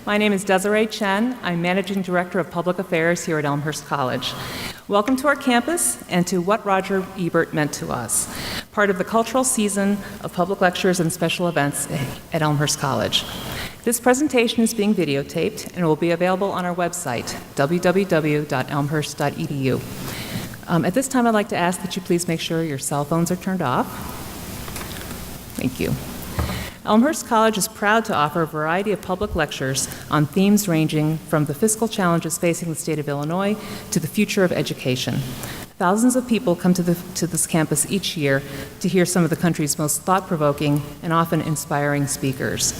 My name is Desiree Chen. I'm Managing Director of Public Affairs here at Elmhurst College. Welcome to our campus and to What Roger Ebert Meant to Us, part of the cultural season of public lectures and special events at Elmhurst College. This presentation is being videotaped and will be available on our website, www.elmhurst.edu. At this time, I'd like to ask that you please make sure your cell phones are turned off. Thank you. Elmhurst College is proud to offer a variety of public lectures on themes ranging from the fiscal challenges facing the state of Illinois to the future of education. Thousands of people come to this campus each year to hear some of the country's most thought-provoking and often inspiring speakers.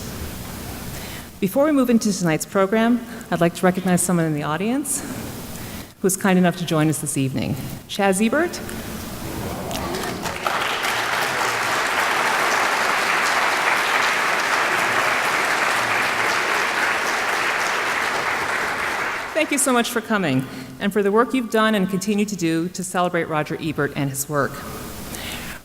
Before we move into tonight's program, I'd like to recognize someone in the audience who's kind enough to join us this evening. Chaz Ebert. Thank you so much for coming and for the work you've done and continue to do to celebrate Roger Ebert and his work.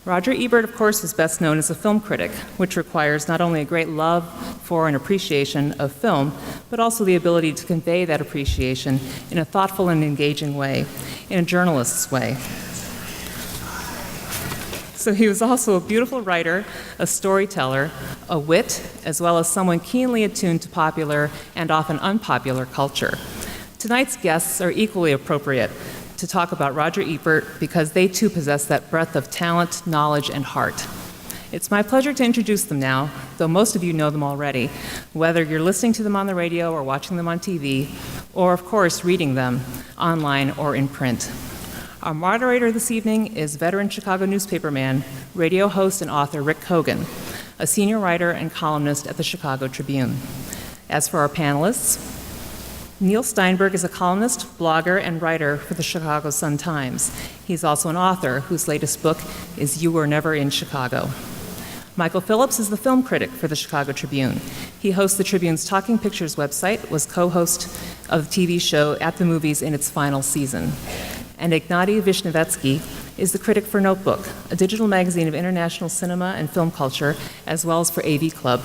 Roger Ebert, of course, is best known as a film critic, which requires not only a great love for and appreciation of film, but also the ability to convey that appreciation in a thoughtful and engaging way, in a journalist's way. So he was also a beautiful writer, a storyteller, a wit, as well as someone keenly attuned to popular and often unpopular culture. Tonight's guests are equally appropriate to talk about Roger Ebert because they too possess that breadth of talent, knowledge, and heart. It's my pleasure to introduce them now, though most of you know them already, whether you're listening to them on the radio or watching them on TV, or of course reading them online or in print. Our moderator this evening is veteran Chicago newspaperman, radio host, and author Rick Kogan, a senior writer and columnist at the Chicago Tribune. As for our panelists, Neil Steinberg is a columnist, blogger, and writer for the Chicago Sun-Times. He's also an author whose latest book is You Were Never in Chicago. Michael Phillips is the film critic for the Chicago Tribune. He hosts the Tribune's Talking Pictures website, was co-host of the TV show At the Movies in its final season. And Ignatiy Vishnevetsky is the critic for Notebook, a digital magazine of international cinema and film culture, as well as for AV Club.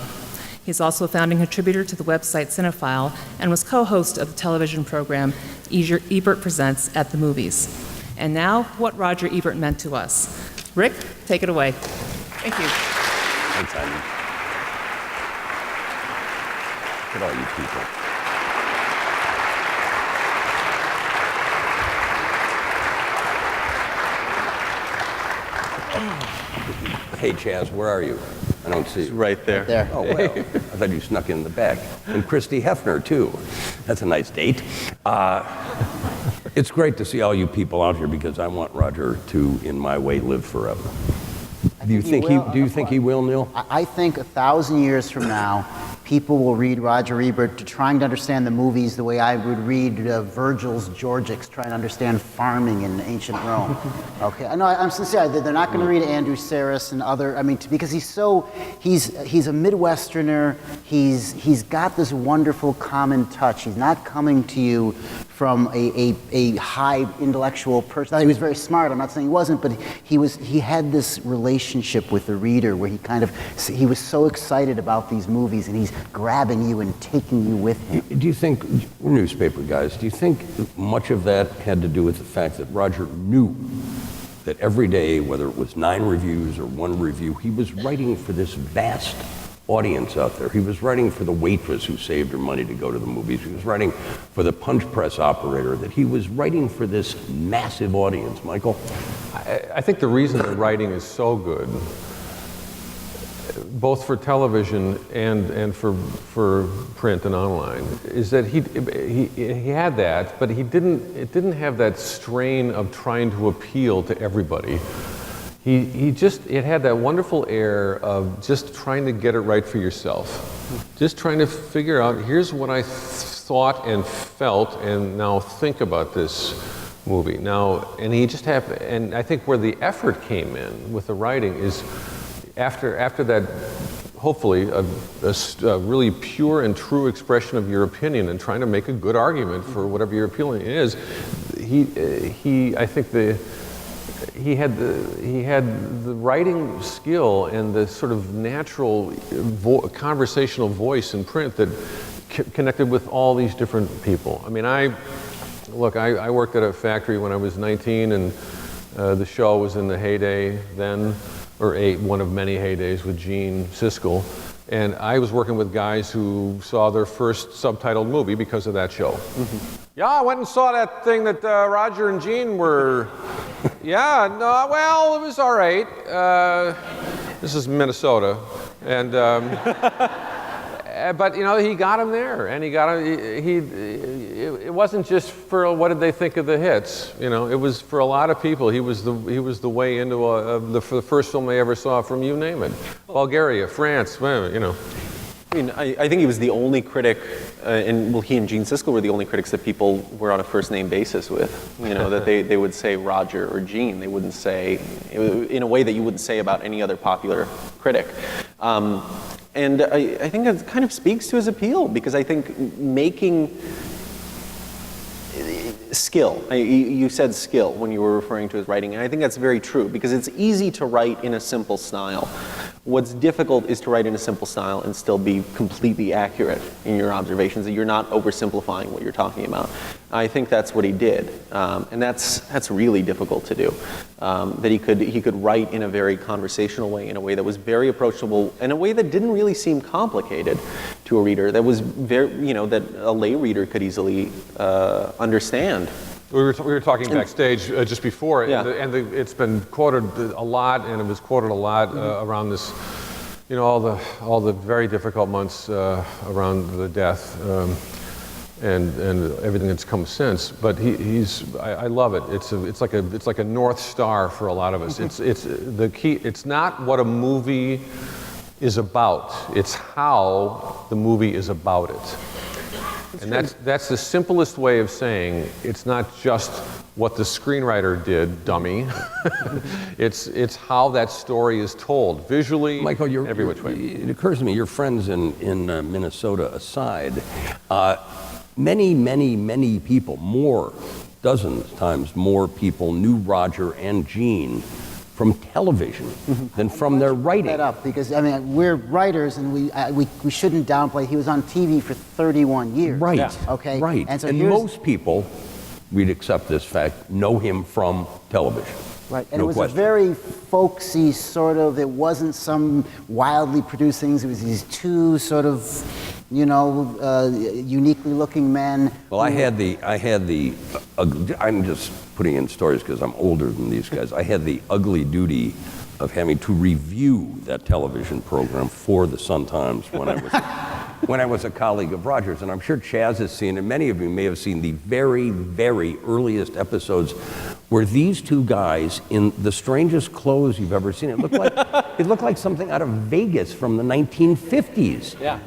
He's also a founding contributor to the website Cinephile and was co-host of the television program Ebert Presents At the Movies. And now, what Roger Ebert meant to us. Rick, take it away. Thank you. Thanks, Ivy. Look at all you people. Hey, Chaz, where are you? I don't see you. Right there. There. Oh, well, I thought you snuck in the back. And Christy Hefner, too. That's a nice date. It's great to see all you people out here because I want Roger to, in my way, live forever. Do you think he will, Neil? I think 1,000 years from now, people will read Roger Ebert trying to understand the movies the way I would read Virgil's Georgics, trying to understand farming in ancient Rome. Okay, I know, I'm sincere. They're not going to read Andrew Sarris and other. I mean, because he's a Midwesterner. He's got this wonderful common touch. He's not coming to you from a high intellectual person. He was very smart. I'm not saying he wasn't, but he had this relationship with the reader where he was so excited about these movies, and he's grabbing you and taking you with him. Do you think, we're newspaper guys, do you think much of that had to do with the fact that Roger knew that every day, whether it was 9 reviews or 1 review, he was writing for this vast audience out there. He was writing for the waitress who saved her money to go to the movies. He was writing for the punch press operator. That he was writing for this massive audience. Michael? I think the reason that writing is so good, both for television and for print and online, is that he had that, but it didn't have that strain of trying to appeal to everybody. It had that wonderful air of just trying to get it right for yourself. Just trying to figure out, here's what I thought and felt, and now think about this movie. Now, and and I think where the effort came in with the writing is after that, hopefully, a really pure and true expression of your opinion and trying to make a good argument for whatever your opinion is, I think he had the writing skill and the sort of natural conversational voice in print that connected with all these different people. I mean, I worked at a factory when I was 19, and the show was in the heyday then, or one of many heydays with Gene Siskel. And I was working with guys who saw their first subtitled movie because of that show. Yeah, I went and saw that thing that Roger and Gene were. Yeah, no, well, it was all right. This is Minnesota, and but you know, he got him there, and he got him. It wasn't just for what did they think of the hits. You know, it was for a lot of people. He was the way into the first film they ever saw from you name it, Bulgaria, France. You know. I mean, I think he was the only critic, he and Gene Siskel were the only critics that people were on a first name basis with. You know, that they would say Roger or Gene. They wouldn't say, in a way that you wouldn't say about any other popular critic. And I think that kind of speaks to his appeal, because I think making skill, you said skill when you were referring to his writing, and I think that's very true, because it's easy to write in a simple style. What's difficult is to write in a simple style and still be completely accurate in your observations, that you're not oversimplifying what you're talking about. I think that's what he did, and that's really difficult to do. That he could write in a very conversational way, in a way that was very approachable, in a way that didn't really seem complicated to a reader, that was very, you know, that a lay reader could easily understand. We were talking backstage just before, Yeah. and it's been quoted a lot, and it was quoted a lot around this, you know, all the very difficult months around the death and everything that's come since. But I love it. It's like a North Star for a lot of us. It's the key. It's not what a movie is about. It's how the movie is about it. And that's the simplest way of saying it's not just what the screenwriter did, dummy. It's how that story is told, visually, Michael, every which way. It occurs to me, your friends in Minnesota aside, many people, dozens times more people knew Roger and Gene from television than from their writing. That up, because I mean, we're writers, and we shouldn't downplay. He was on TV for 31 years. Right. Yeah. Okay. Right. And so most people, we'd accept this fact, know him from television. Right, and No it was question. a very folksy sort of, it wasn't some wildly produced things, it was these two sort of, you know, uniquely looking men. Well, I had the I'm just putting in stories because I'm older than these guys. I had the ugly duty of having to review that television program for the Sun-Times when I was a colleague of Roger's. And I'm sure Chaz has seen, and many of you may have seen the very, very earliest episodes where these two guys in the strangest clothes you've ever seen. It looked like something out of Vegas from the 1950s. Yeah.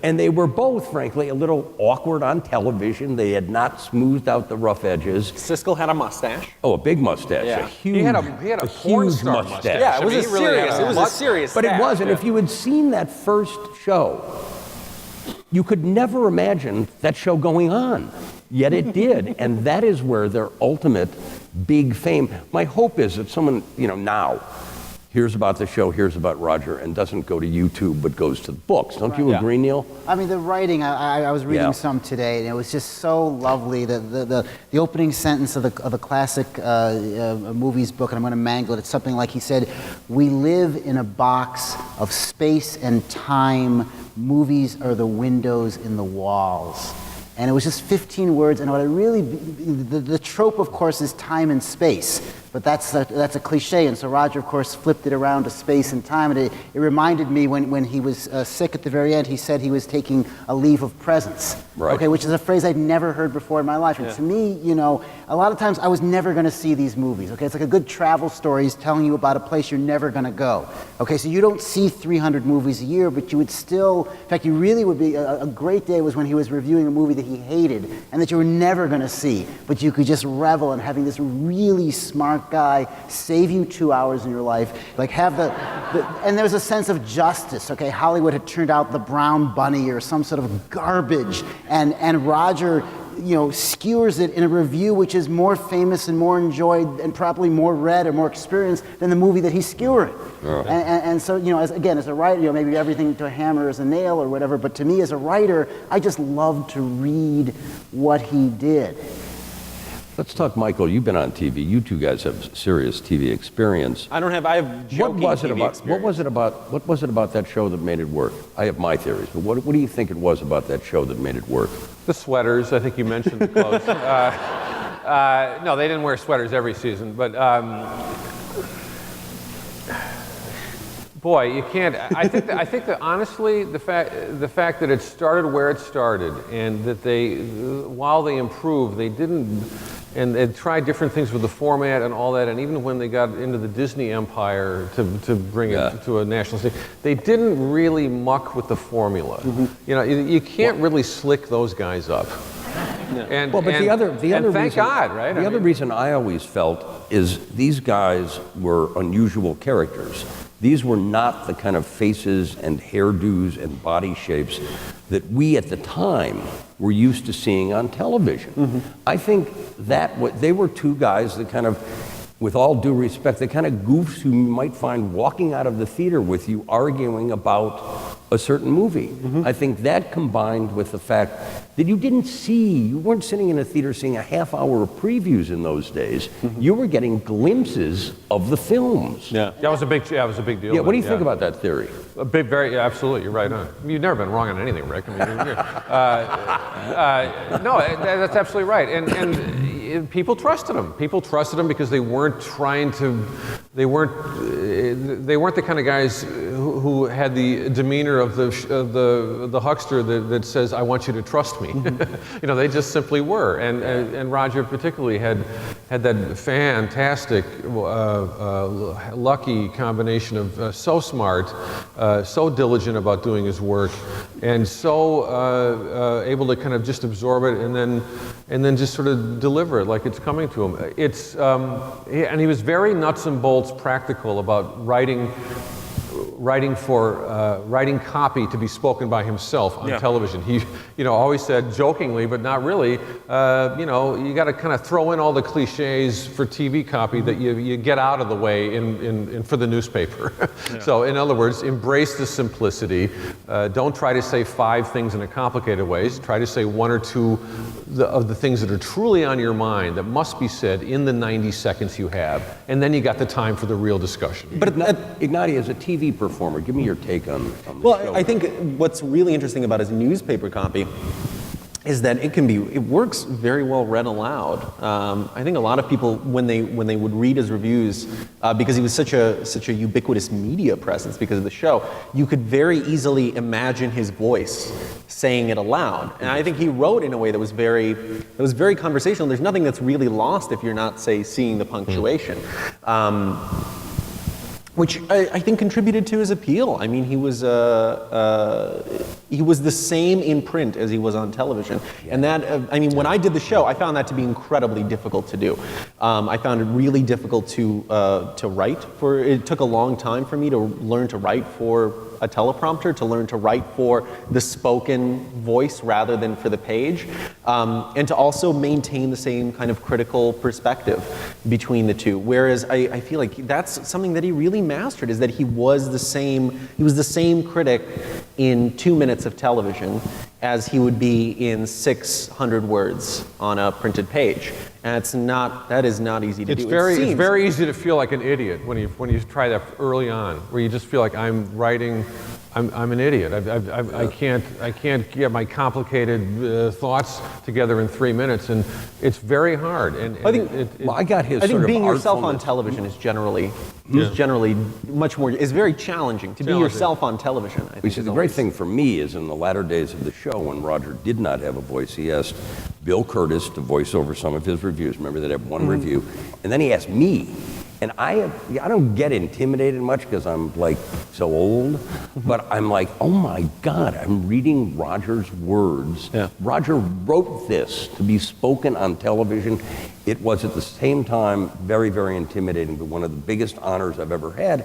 And they were both, frankly, a little awkward on television. They had not smoothed out the rough edges. Siskel had a mustache. Oh, a big mustache, Yeah. a huge, He had a porn huge star mustache. Yeah, it was I mean, a he really had serious. Serious. But it staff. was, and if you had seen that first show, you could never imagine that show going on. Yet it did, and that is where their ultimate big fame. My hope is that someone, you know, now hears about the show, hears about Roger, and doesn't go to YouTube, but goes to the books. Don't you Yeah. agree, Neil? I mean, the writing, I was reading Yeah. some today, and it was just so lovely. The opening sentence of the classic movies book, and I'm going to mangle it, it's something like he said, "We live in a box of space and time. Movies are the windows in the walls." And it was just 15 words, and what I really, the trope, of course, is time and space, but that's a cliche, and so Roger, of course, flipped it around to space and time, and it reminded me when he was sick at the very end, he said he was taking a leave of presence, Right. okay, which is a phrase I'd never heard before in my life, and to me, you know, a lot of times I was never going to see these movies, okay, it's like a good travel story is telling you about a place you're never going to go, okay, so you don't see 300 movies a year, but you would still, in fact, you really would be, a great day was when he was reviewing a movie that he hated and that you were never going to see, but you could just revel in having this really smart guy save you 2 hours in your life, like have and there's a sense of justice, okay? Hollywood had turned out the Brown Bunny or some sort of garbage, and Roger skewers it in a review which is more famous and more enjoyed and probably more read or more experienced than the movie that he's skewering. Oh. And so, as a writer, maybe everything to a hammer is a nail or whatever, but to me as a writer, I just love to read what he did. Let's talk, Michael. You've been on TV. You two guys have serious TV experience. I have joking TV experience. What was it about that show that made it work? I have my theories, but what do you think it was about that show that made it work? The sweaters, I think you mentioned the clothes. No, they didn't wear sweaters every season, but boy, you can't. I think that honestly, the fact that it started where it started, and that while they improved, they didn't, and they tried different things with the format and all that, and even when they got into the Disney empire to bring it to a national stage, they didn't really muck with the formula. Mm-hmm. You can't really slick those guys up. And, but the other thank reason, God, right? The other reason I always felt is these guys were unusual characters. These were not the kind of faces and hairdos and body shapes that we at the time were used to seeing on television. Mm-hmm. I think that they were two guys that kind of, with all due respect, the kind of goofs who you might find walking out of the theater with you arguing about a certain movie. Mm-hmm. I think that combined with the fact that you weren't sitting in a theater seeing a half hour of previews in those days. Mm-hmm. You were getting glimpses of the films. Yeah, that was a big deal. Yeah, what do you think about that theory? Absolutely, you're right on. You've never been wrong on anything, Rick. I mean, no, that's absolutely right. And people trusted him. People trusted him because they weren't the kind of guys who had the demeanor of the huckster that says, "I want you to trust me." Mm-hmm. They just simply were. And Roger particularly had that fantastic, lucky combination of so smart, so diligent about doing his work, and so able to kind of just absorb it and then just sort of deliver it like it's coming to him. And he was very nuts and bolts practical about writing copy to be spoken by himself on television. He, always said jokingly, but not really, you got to kind of throw in all the cliches for TV copy that you get out of the way in for the newspaper. Yeah. So, in other words, embrace the simplicity. Don't try to say 5 things in a complicated way. Try to say 1 or 2 of the things that are truly on your mind that must be said in the 90 seconds you have, and then you got the time for the real discussion. But Ignati, as a TV performer, give me your take on the show. I think what's really interesting about his newspaper copy is that it works very well read aloud. I think a lot of people, when they would read his reviews, because he was such a ubiquitous media presence because of the show, you could very easily imagine his voice saying it aloud. And I think he wrote in a way that was very conversational. There's nothing that's really lost if you're not, say, seeing the punctuation. Which I think contributed to his appeal. I mean, he was the same in print as he was on television, and that when I did the show, I found that to be incredibly difficult to do. I found it really difficult to write for. It took a long time for me to learn to write for a teleprompter, to learn to write for the spoken voice rather than for the page, and to also maintain the same kind of critical perspective between the two. Whereas I feel like that's something that he really mastered, is that he was the same critic in 2 minutes of television as he would be in 600 words on a printed page. And that is not easy to do. It's very easy to feel like an idiot when you try that early on, where you just feel like I'm an idiot. I can't get my complicated thoughts together in 3 minutes, and it's very hard. I think being yourself on television is generally much more. Is very challenging to be yourself on television. I think the great thing for me is in the latter days of the show, when Roger did not have a voice, he asked Bill Curtis to voice over some of his reviews. Remember, they'd have one review, and then he asked me. And I don't get intimidated much because I'm like so old, but I'm like, oh my God, I'm reading Roger's words. Yeah. Roger wrote this to be spoken on television. it was at the same time very, very intimidating, but one of the biggest honors I've ever had.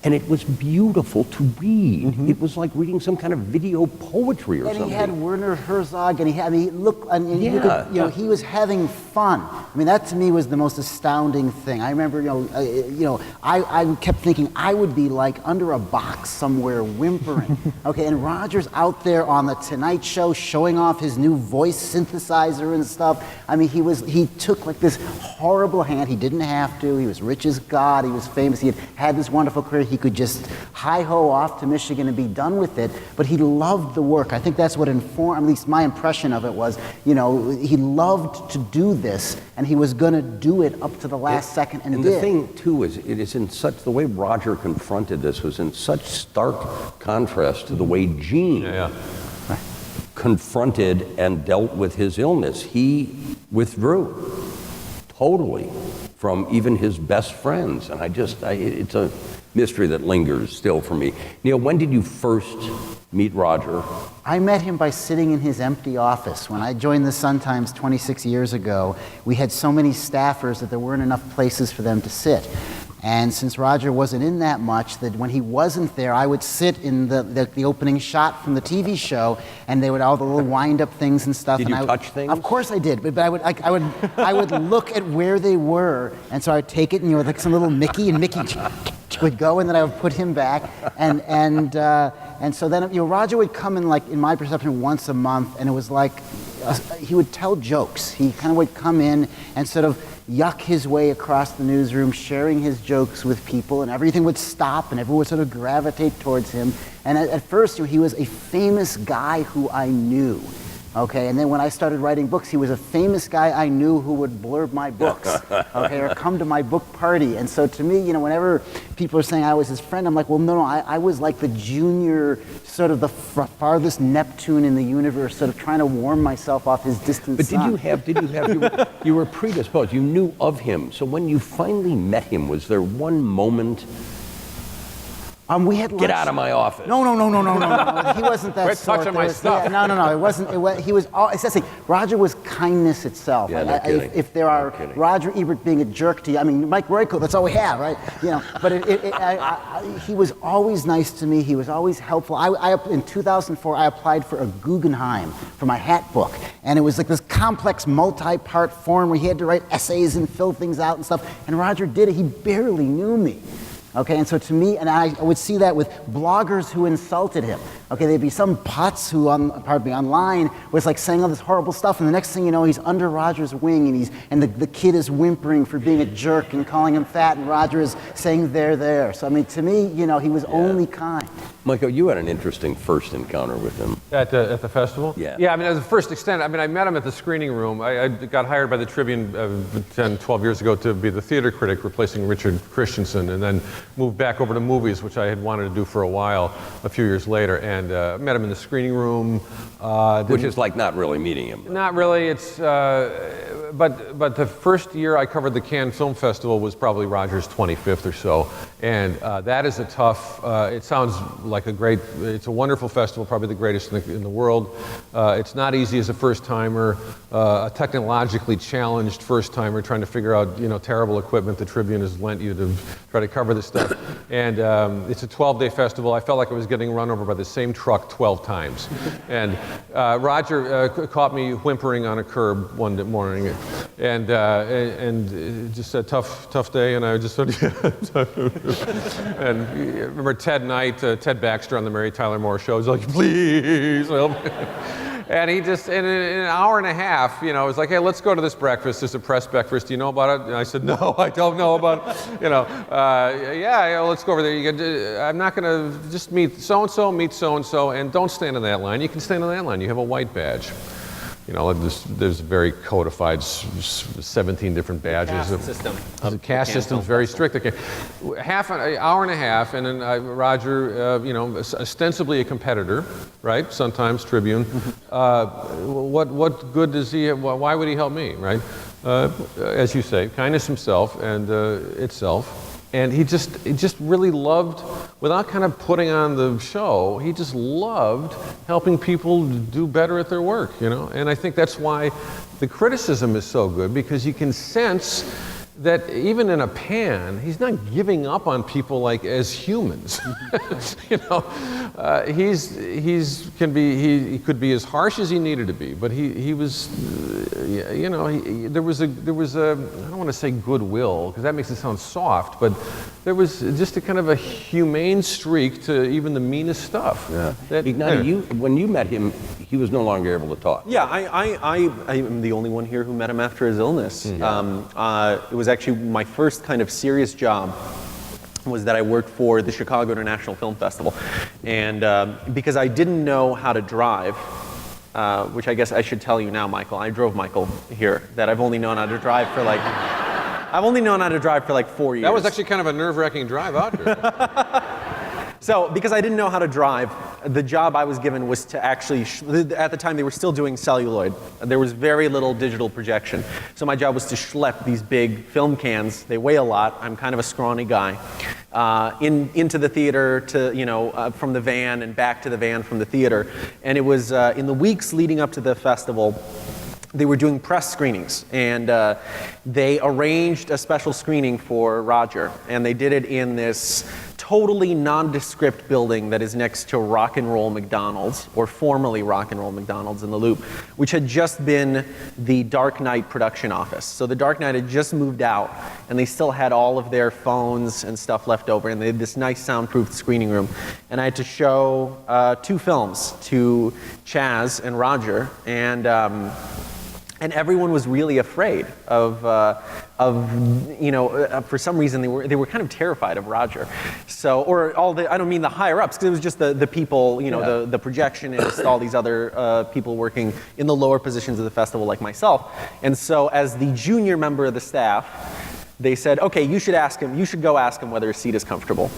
And it was beautiful to read. It was like reading some kind of video poetry or And something. he had Werner Herzog, and he had, I mean, look, and you Yeah. could, he was having fun. I mean, that to me was the most astounding thing. I remember, I kept thinking I would be like under a box somewhere whimpering. Okay, and Roger's out there on the Tonight Show showing off his new voice synthesizer and stuff. I mean, he took like this horrible hand. He didn't have to. He was rich as God. He was famous. He had this wonderful career. He could just hi-ho off to Michigan and be done with it, but he loved the work. I think that's what informed, at least my impression of it was, he loved to do this, and he was going to do it up to the last second and did. The thing, too, is it is in such, the way Roger confronted this was in such stark contrast to the way Gene confronted and dealt with his illness. He withdrew totally from even his best friends, and it's a mystery that lingers still for me. Neil, when did you first meet Roger? I met him by sitting in his empty office. When I joined the Sun-Times 26 years ago, we had so many staffers that there weren't enough places for them to sit. And since Roger wasn't in that much, that when he wasn't there, I would sit in the opening shot from the TV show, and they would all the little wind-up things and stuff. Did and you touch things? Of course I did, but I would look at where they were, and so I would take it, and like some little Mickey, and Mickey would go, and then I would put him back, and so then Roger would come in, like in my perception, once a month, and it was like he would tell jokes. He kind of would come in and sort of yuck his way across the newsroom, sharing his jokes with people, and everything would stop, and everyone would sort of gravitate towards him. And at first, he was a famous guy who I knew. Okay, and then when I started writing books, he was a famous guy I knew who would blurb my books, okay, or come to my book party. And so to me, whenever people are saying I was his friend, I'm like, well, no, I was like the junior, sort of the farthest Neptune in the universe, sort of trying to warm myself off his distant But sun. you were predisposed, you knew of him. So when you finally met him, was there one moment? We had lunch. Get out of my office. No. He wasn't that Quit sort. touching my stuff. Yeah, no. It wasn't. He was. It's that thing. Roger was kindness itself. Yeah, no kidding. If there are Roger Ebert being a jerk to you, I mean, Mike Royko, that's all we have, right? But he was always nice to me. He was always helpful. In 2004, I applied for a Guggenheim for my hat book, and it was like this complex, multi-part form where he had to write essays and fill things out and stuff. And Roger did it. He barely knew me. Okay, and so to me, and I would see that with bloggers who insulted him. Okay, there'd be some putz who, online was like saying all this horrible stuff, and the next thing you know, he's under Roger's wing, and the kid is whimpering for being a jerk and calling him fat, and Roger is saying there. So I mean, to me, he was only kind. Michael, you had an interesting first encounter with him. At the festival? Yeah. Yeah, I mean, as a first extent, I met him at the screening room. I got hired by the Tribune 10, 12 years ago to be the theater critic, replacing Richard Christensen, and then moved back over to movies, which I had wanted to do for a while, a few years later, and met him in the screening room. Which is like not really meeting him. Not really. It's but the first year I covered the Cannes Film Festival was probably Roger's 25th or so, and that is a tough. It sounds like it's a wonderful festival, probably the greatest in the world. It's not easy as a first-timer, a technologically challenged first-timer trying to figure out terrible equipment the Tribune has lent you to try to cover this stuff, and it's a 12-day festival. I felt like I was getting run over by the same truck 12 times, and Roger caught me whimpering on a curb one morning, and just a tough day, and I just said, and remember Ted Knight, Ted Baxter on the Mary Tyler Moore Show was like, please help me. And he just, in an hour and a half, was like, hey, let's go to this breakfast. It's a press breakfast. Do you know about it? And I said, no, I don't know about it. Yeah, let's go over there. I'm not going to just meet so-and-so, and don't stand in that line. You can stand in that line. You have a white badge. There's very codified 17 different badges. The caste system is very strict. Okay. Half an hour and a half, and then Roger, ostensibly a competitor, right? Sometimes Tribune. What good does he have? Why would he help me, right? As you say, kindness himself and itself. And he just really loved, without kind of putting on the show, he just loved helping people do better at their work, And I think that's why the criticism is so good because you can sense that even in a pan, he's not giving up on people like as humans. You know, he could be as harsh as he needed to be, but he was, you know, there was a I don't want to say goodwill because that makes it sound soft, but there was just a kind of a humane streak to even the meanest stuff. Yeah. That, when you met him, he was no longer able to talk. Yeah, I am the only one here who met him after his illness. It was actually my first kind of serious job was that I worked for the Chicago International Film Festival. And because I didn't know how to drive, which I guess I should tell you now, Michael, I drove Michael here, that I've only known how to drive for like, 4 years. that was actually kind of a nerve-wracking drive out here. So, because I didn't know how to drive, the job I was given was to actually, at the time they were still doing celluloid. There was very little digital projection. So my job was to schlep these big film cans. They weigh a lot. I'm kind of a scrawny guy. Into the theater to, from the van and back to the van from the theater. And it was in the weeks leading up to the festival, they were doing press screenings, and they arranged a special screening for Roger, and they did it in this totally nondescript building that is next to Rock and Roll McDonald's, or formerly Rock and Roll McDonald's in the Loop, which had just been the Dark Knight production office. So the Dark Knight had just moved out, and they still had all of their phones and stuff left over, and they had this nice soundproofed screening room. And I had to show 2 films to Chaz and Roger, and everyone was really afraid of for some reason they were kind of terrified of Roger. So, I don't mean the higher ups, because it was just the people, the projectionists, all these other people working in the lower positions of the festival like myself. And so as the junior member of the staff, they said, okay, you should go ask him whether his seat is comfortable.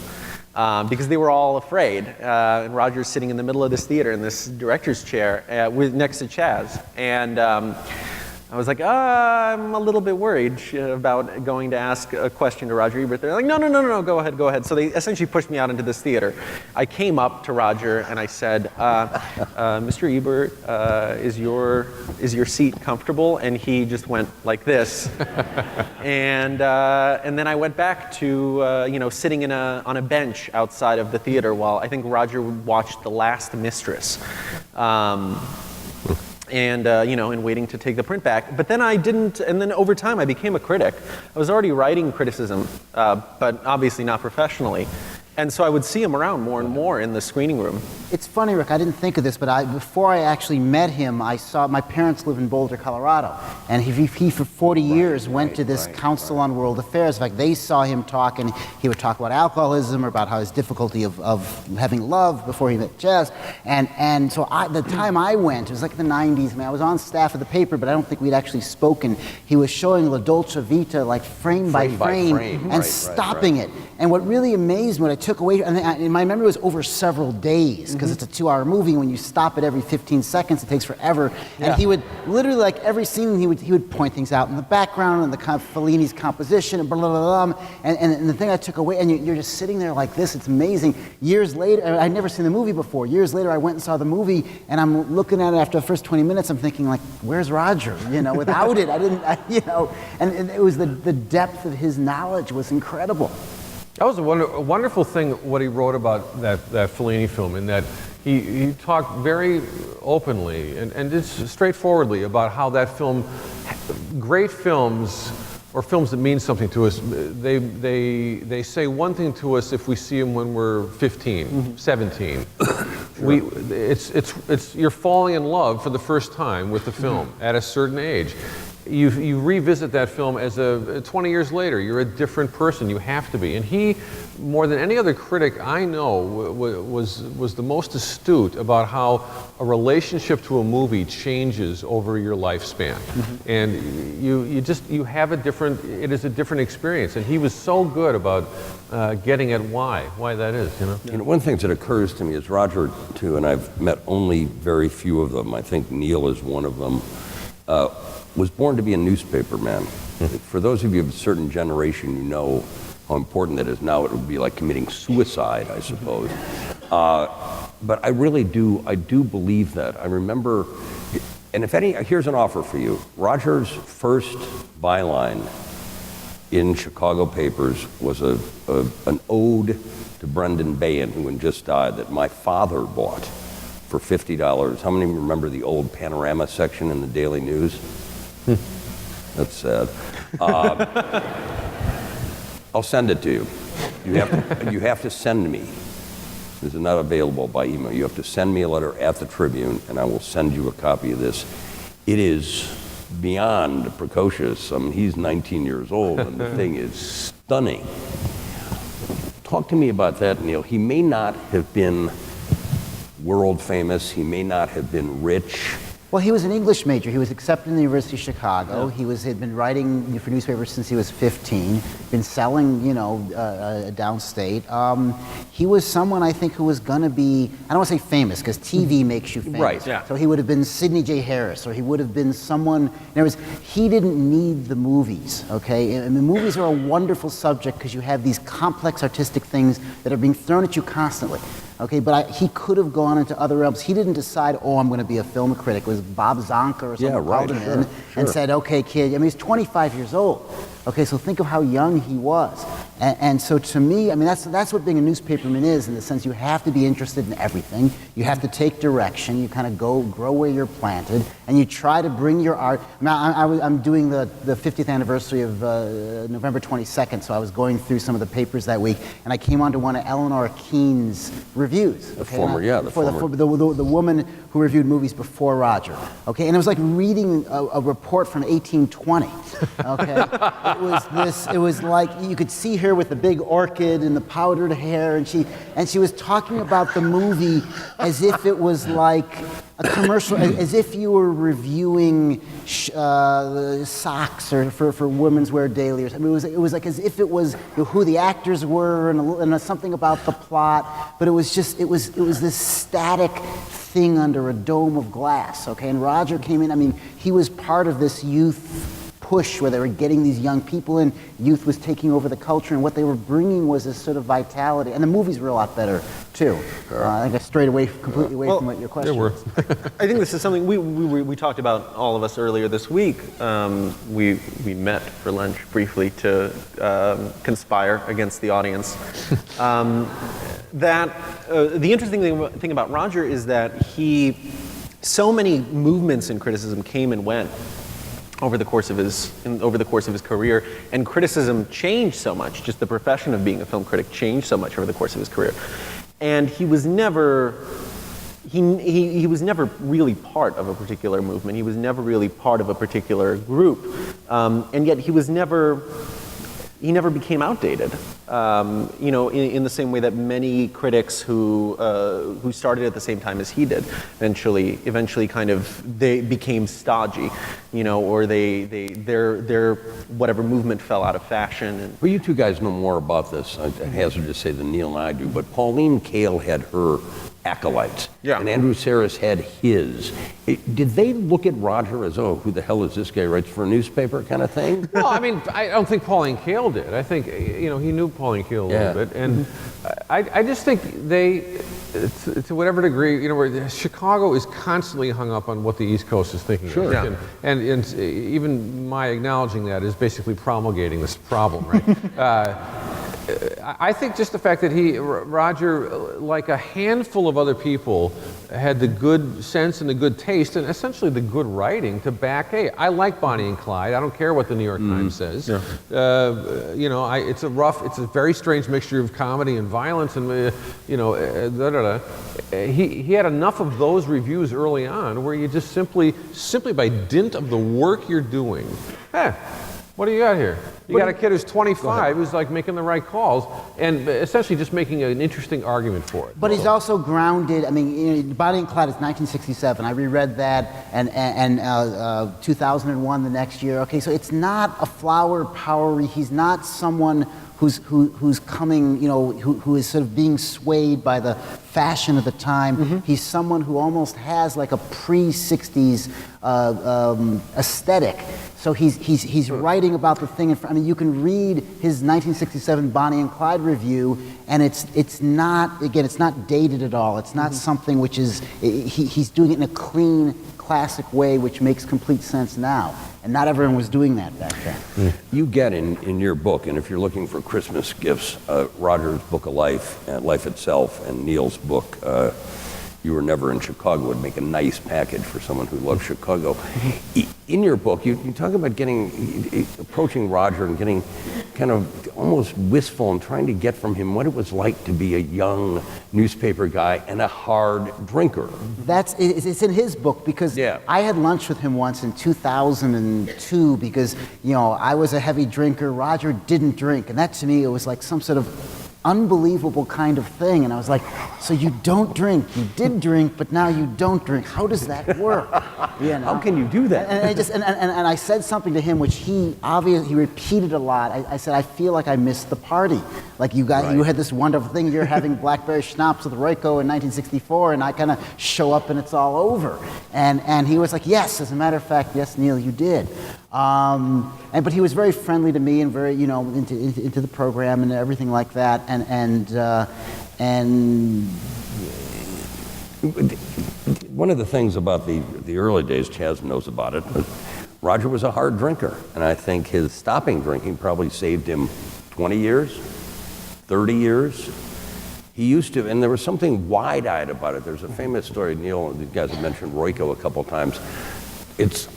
Because they were all afraid. And Roger's sitting in the middle of this theater in this director's chair next to Chaz. And I was like, I'm a little bit worried about going to ask a question to Roger Ebert. They're like, no, go ahead. So they essentially pushed me out into this theater. I came up to Roger and I said, Mr. Ebert, is your seat comfortable? And he just went like this. And then I went back to sitting on a bench outside of the theater while I think Roger watched The Last Mistress. And waiting to take the print back. But then I didn't, and then over time I became a critic. I was already writing criticism, but obviously not professionally. And so I would see him around more and more in the screening room. It's funny, Rick, I didn't think of this, but before I actually met him, I saw my parents live in Boulder, Colorado. And he for 40 years went to this Council on World Affairs. In fact, they saw him talk, and he would talk about alcoholism or about how his difficulty of having love before he met Chaz. And so the time I went, it was like the 90s. I mean, I was on staff of the paper, but I don't think we'd actually spoken. He was showing La Dolce Vita, like frame by frame and stopping it. And what really amazed me, what I took away, and my memory was over several days, because it's a 2-hour movie, and when you stop it every 15 seconds, it takes forever. Yeah. And he would literally, like every scene, he would point things out in the background, and the Fellini's composition, and blah, blah, blah, blah. And the thing I took away, and you're just sitting there like this, it's amazing. Years later, I'd never seen the movie before. Years later, I went and saw the movie, and I'm looking at it after the first 20 minutes, I'm thinking, like, where's Roger? Without it, and it was the depth of his knowledge was incredible. That was a wonderful thing, what he wrote about that Fellini film, in that he talked very openly and just straightforwardly about how that film, great films, or films that mean something to us, they say one thing to us if we see them when we're 15, 17. You're falling in love for the first time with the film at a certain age. You revisit that film as 20 years later, you're a different person, you have to be. And he, more than any other critic I know, was the most astute about how a relationship to a movie changes over your lifespan. And you have it is a different experience. And he was so good about getting at why that is, one thing that occurs to me is Roger, too, and I've met only very few of them, I think Neil is one of them, was born to be a newspaper man. For those of you of a certain generation, you know how important that is. Now it would be like committing suicide, I suppose. But I really do believe that. I remember And if any, here's an offer for you. Roger's first byline in Chicago papers was an ode to Brendan Behan, who had just died, that my father bought for $50. How many remember the old Panorama section in the Daily News? That's sad. I'll send it to you. You have to send me. This is not available by email. You have to send me a letter at the Tribune, and I will send you a copy of this. It is beyond precocious. I mean, he's 19 years old, and the thing is stunning. Talk to me about that, Neil. He may not have been world famous. He may not have been rich. Well, he was an English major. He was accepted in the University of Chicago. Yeah. Had been writing for newspapers since he was 15, been selling, downstate. He was someone, I think, who was going to be, I don't want to say famous, because TV makes you famous. Right. Yeah. So he would have been Sidney J. Harris, or he would have been someone, he didn't need the movies, okay? I mean, movies are a wonderful subject because you have these complex artistic things that are being thrown at you constantly. Okay, but he could have gone into other realms. He didn't decide, I'm going to be a film critic. It was Bob Zonka or someone called him in and said, okay, kid. I mean, he's 25 years old. Okay, so think of how young he was. And so to me, I mean, that's what being a newspaperman is, in the sense you have to be interested in everything. You have to take direction. You kind of grow where you're planted, and you try to bring your art. I'm doing the 50th anniversary of November 22nd, so I was going through some of the papers that week, and I came onto one of Eleanor Keene's reviews. Okay? The woman who reviewed movies before Roger. Okay, and it was like reading a report from 1820. Okay, it was like you could see her with the big orchid and the powdered hair, and she was talking about the movie as if it was like a commercial, as if you were reviewing socks or for Women's Wear Daily or something. It was like as if it was who the actors were and something about the plot, but it was this static thing under a dome of glass. Okay, and Roger came in. I mean, he was part of this youth push where they were getting these young people in. Youth was taking over the culture, and what they were bringing was this sort of vitality. And the movies were a lot better too. Sure. I think I strayed completely away from what your question was. I think this is something we talked about, all of us, earlier this week. We met for lunch briefly to conspire against the audience. The interesting thing about Roger is that so many movements in criticism came and went over the course of his career, and criticism changed so much. Just the profession of being a film critic changed so much over the course of his career, and he was never really part of a particular movement. He was never really part of a particular group, and yet he never became outdated. In the same way that many critics who started at the same time as he did eventually kind of they became stodgy, or their whatever movement fell out of fashion. Well, you two guys know more about this. I hazard to say than Neil and I do, but Pauline Kael had her acolytes, and Andrew Sarris had his. Did they look at Roger as, who the hell is this guy, writes for a newspaper kind of thing? Well, I mean, I don't think Pauline Kael did. I think, he knew Pauline Kael a little bit, and I just think they, to whatever degree, where Chicago is constantly hung up on what the East Coast is thinking. Sure. Yeah. And even my acknowledging that is basically promulgating this problem, right? I think just the fact that Roger, like a handful of other people, had the good sense and the good taste and essentially the good writing to back, hey, I like Bonnie and Clyde. I don't care what the New York Times says. Yeah. It's a very strange mixture of comedy and violence and, He had enough of those reviews early on where you just simply by dint of the work you're doing, what do you got here? You got a kid who's 25 who's like making the right calls and essentially just making an interesting argument for it. But he's also grounded. I mean, Bonnie and Clyde is 1967. I reread that, and 2001 the next year. Okay, so it's not a flower powery. He's not someone who's coming, who is sort of being swayed by the fashion of the time. Mm-hmm. He's someone who almost has like a pre-60s aesthetic. So he's writing about the thing in front. I mean, you can read his 1967 Bonnie and Clyde review, and it's not dated at all. It's not something which is he's doing it in a clean classic way, which makes complete sense now. And not everyone was doing that back then. You get in your book, and if you're looking for Christmas gifts, Roger's Book of Life, Life Itself, and Neil's book, You Were Never in Chicago, would make a nice package for someone who loves Chicago. In your book, you talk about approaching Roger and getting kind of almost wistful and trying to get from him what it was like to be a young newspaper guy and a hard drinker. It's in his book, because I had lunch with him once in 2002 because, I was a heavy drinker, Roger didn't drink, and that to me, it was like some sort of unbelievable kind of thing. And I was like, so you don't drink, you did drink, but now you don't drink. How does that work? How can you do that? And I said something to him, which he repeated a lot. I said, I feel like I missed the party. Like you had this wonderful thing, you're having blackberry schnapps with Royko in 1964, and I kind of show up and it's all over. And he was like, yes, as a matter of fact, yes, Neil, you did. But he was very friendly to me and very, into the program and everything like that. And one of the things about the early days, Chaz knows about it, but Roger was a hard drinker. And I think his stopping drinking probably saved him 20 years, 30 years. He used to, and there was something wide-eyed about it. There's a famous story, Neil, you guys have mentioned Royko a couple times. It's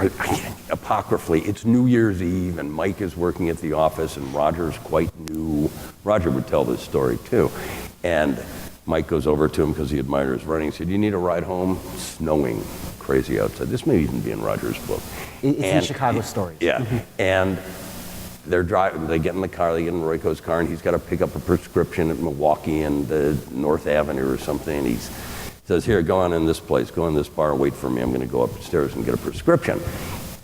apocryphally, it's New Year's Eve, and Mike is working at the office, and Roger's quite new. Roger would tell this story too. And Mike goes over to him because he admires his running. He said, "You need a ride home?" It's snowing crazy outside. This may even be in Roger's book. It's in Chicago Stories. Yeah. And they're driving, they get in the car, they get in Royko's car, and he's got to pick up a prescription at Milwaukee and North Avenue or something. And he says, "Here, go on in this place, go in this bar, wait for me. I'm going to go upstairs and get a prescription."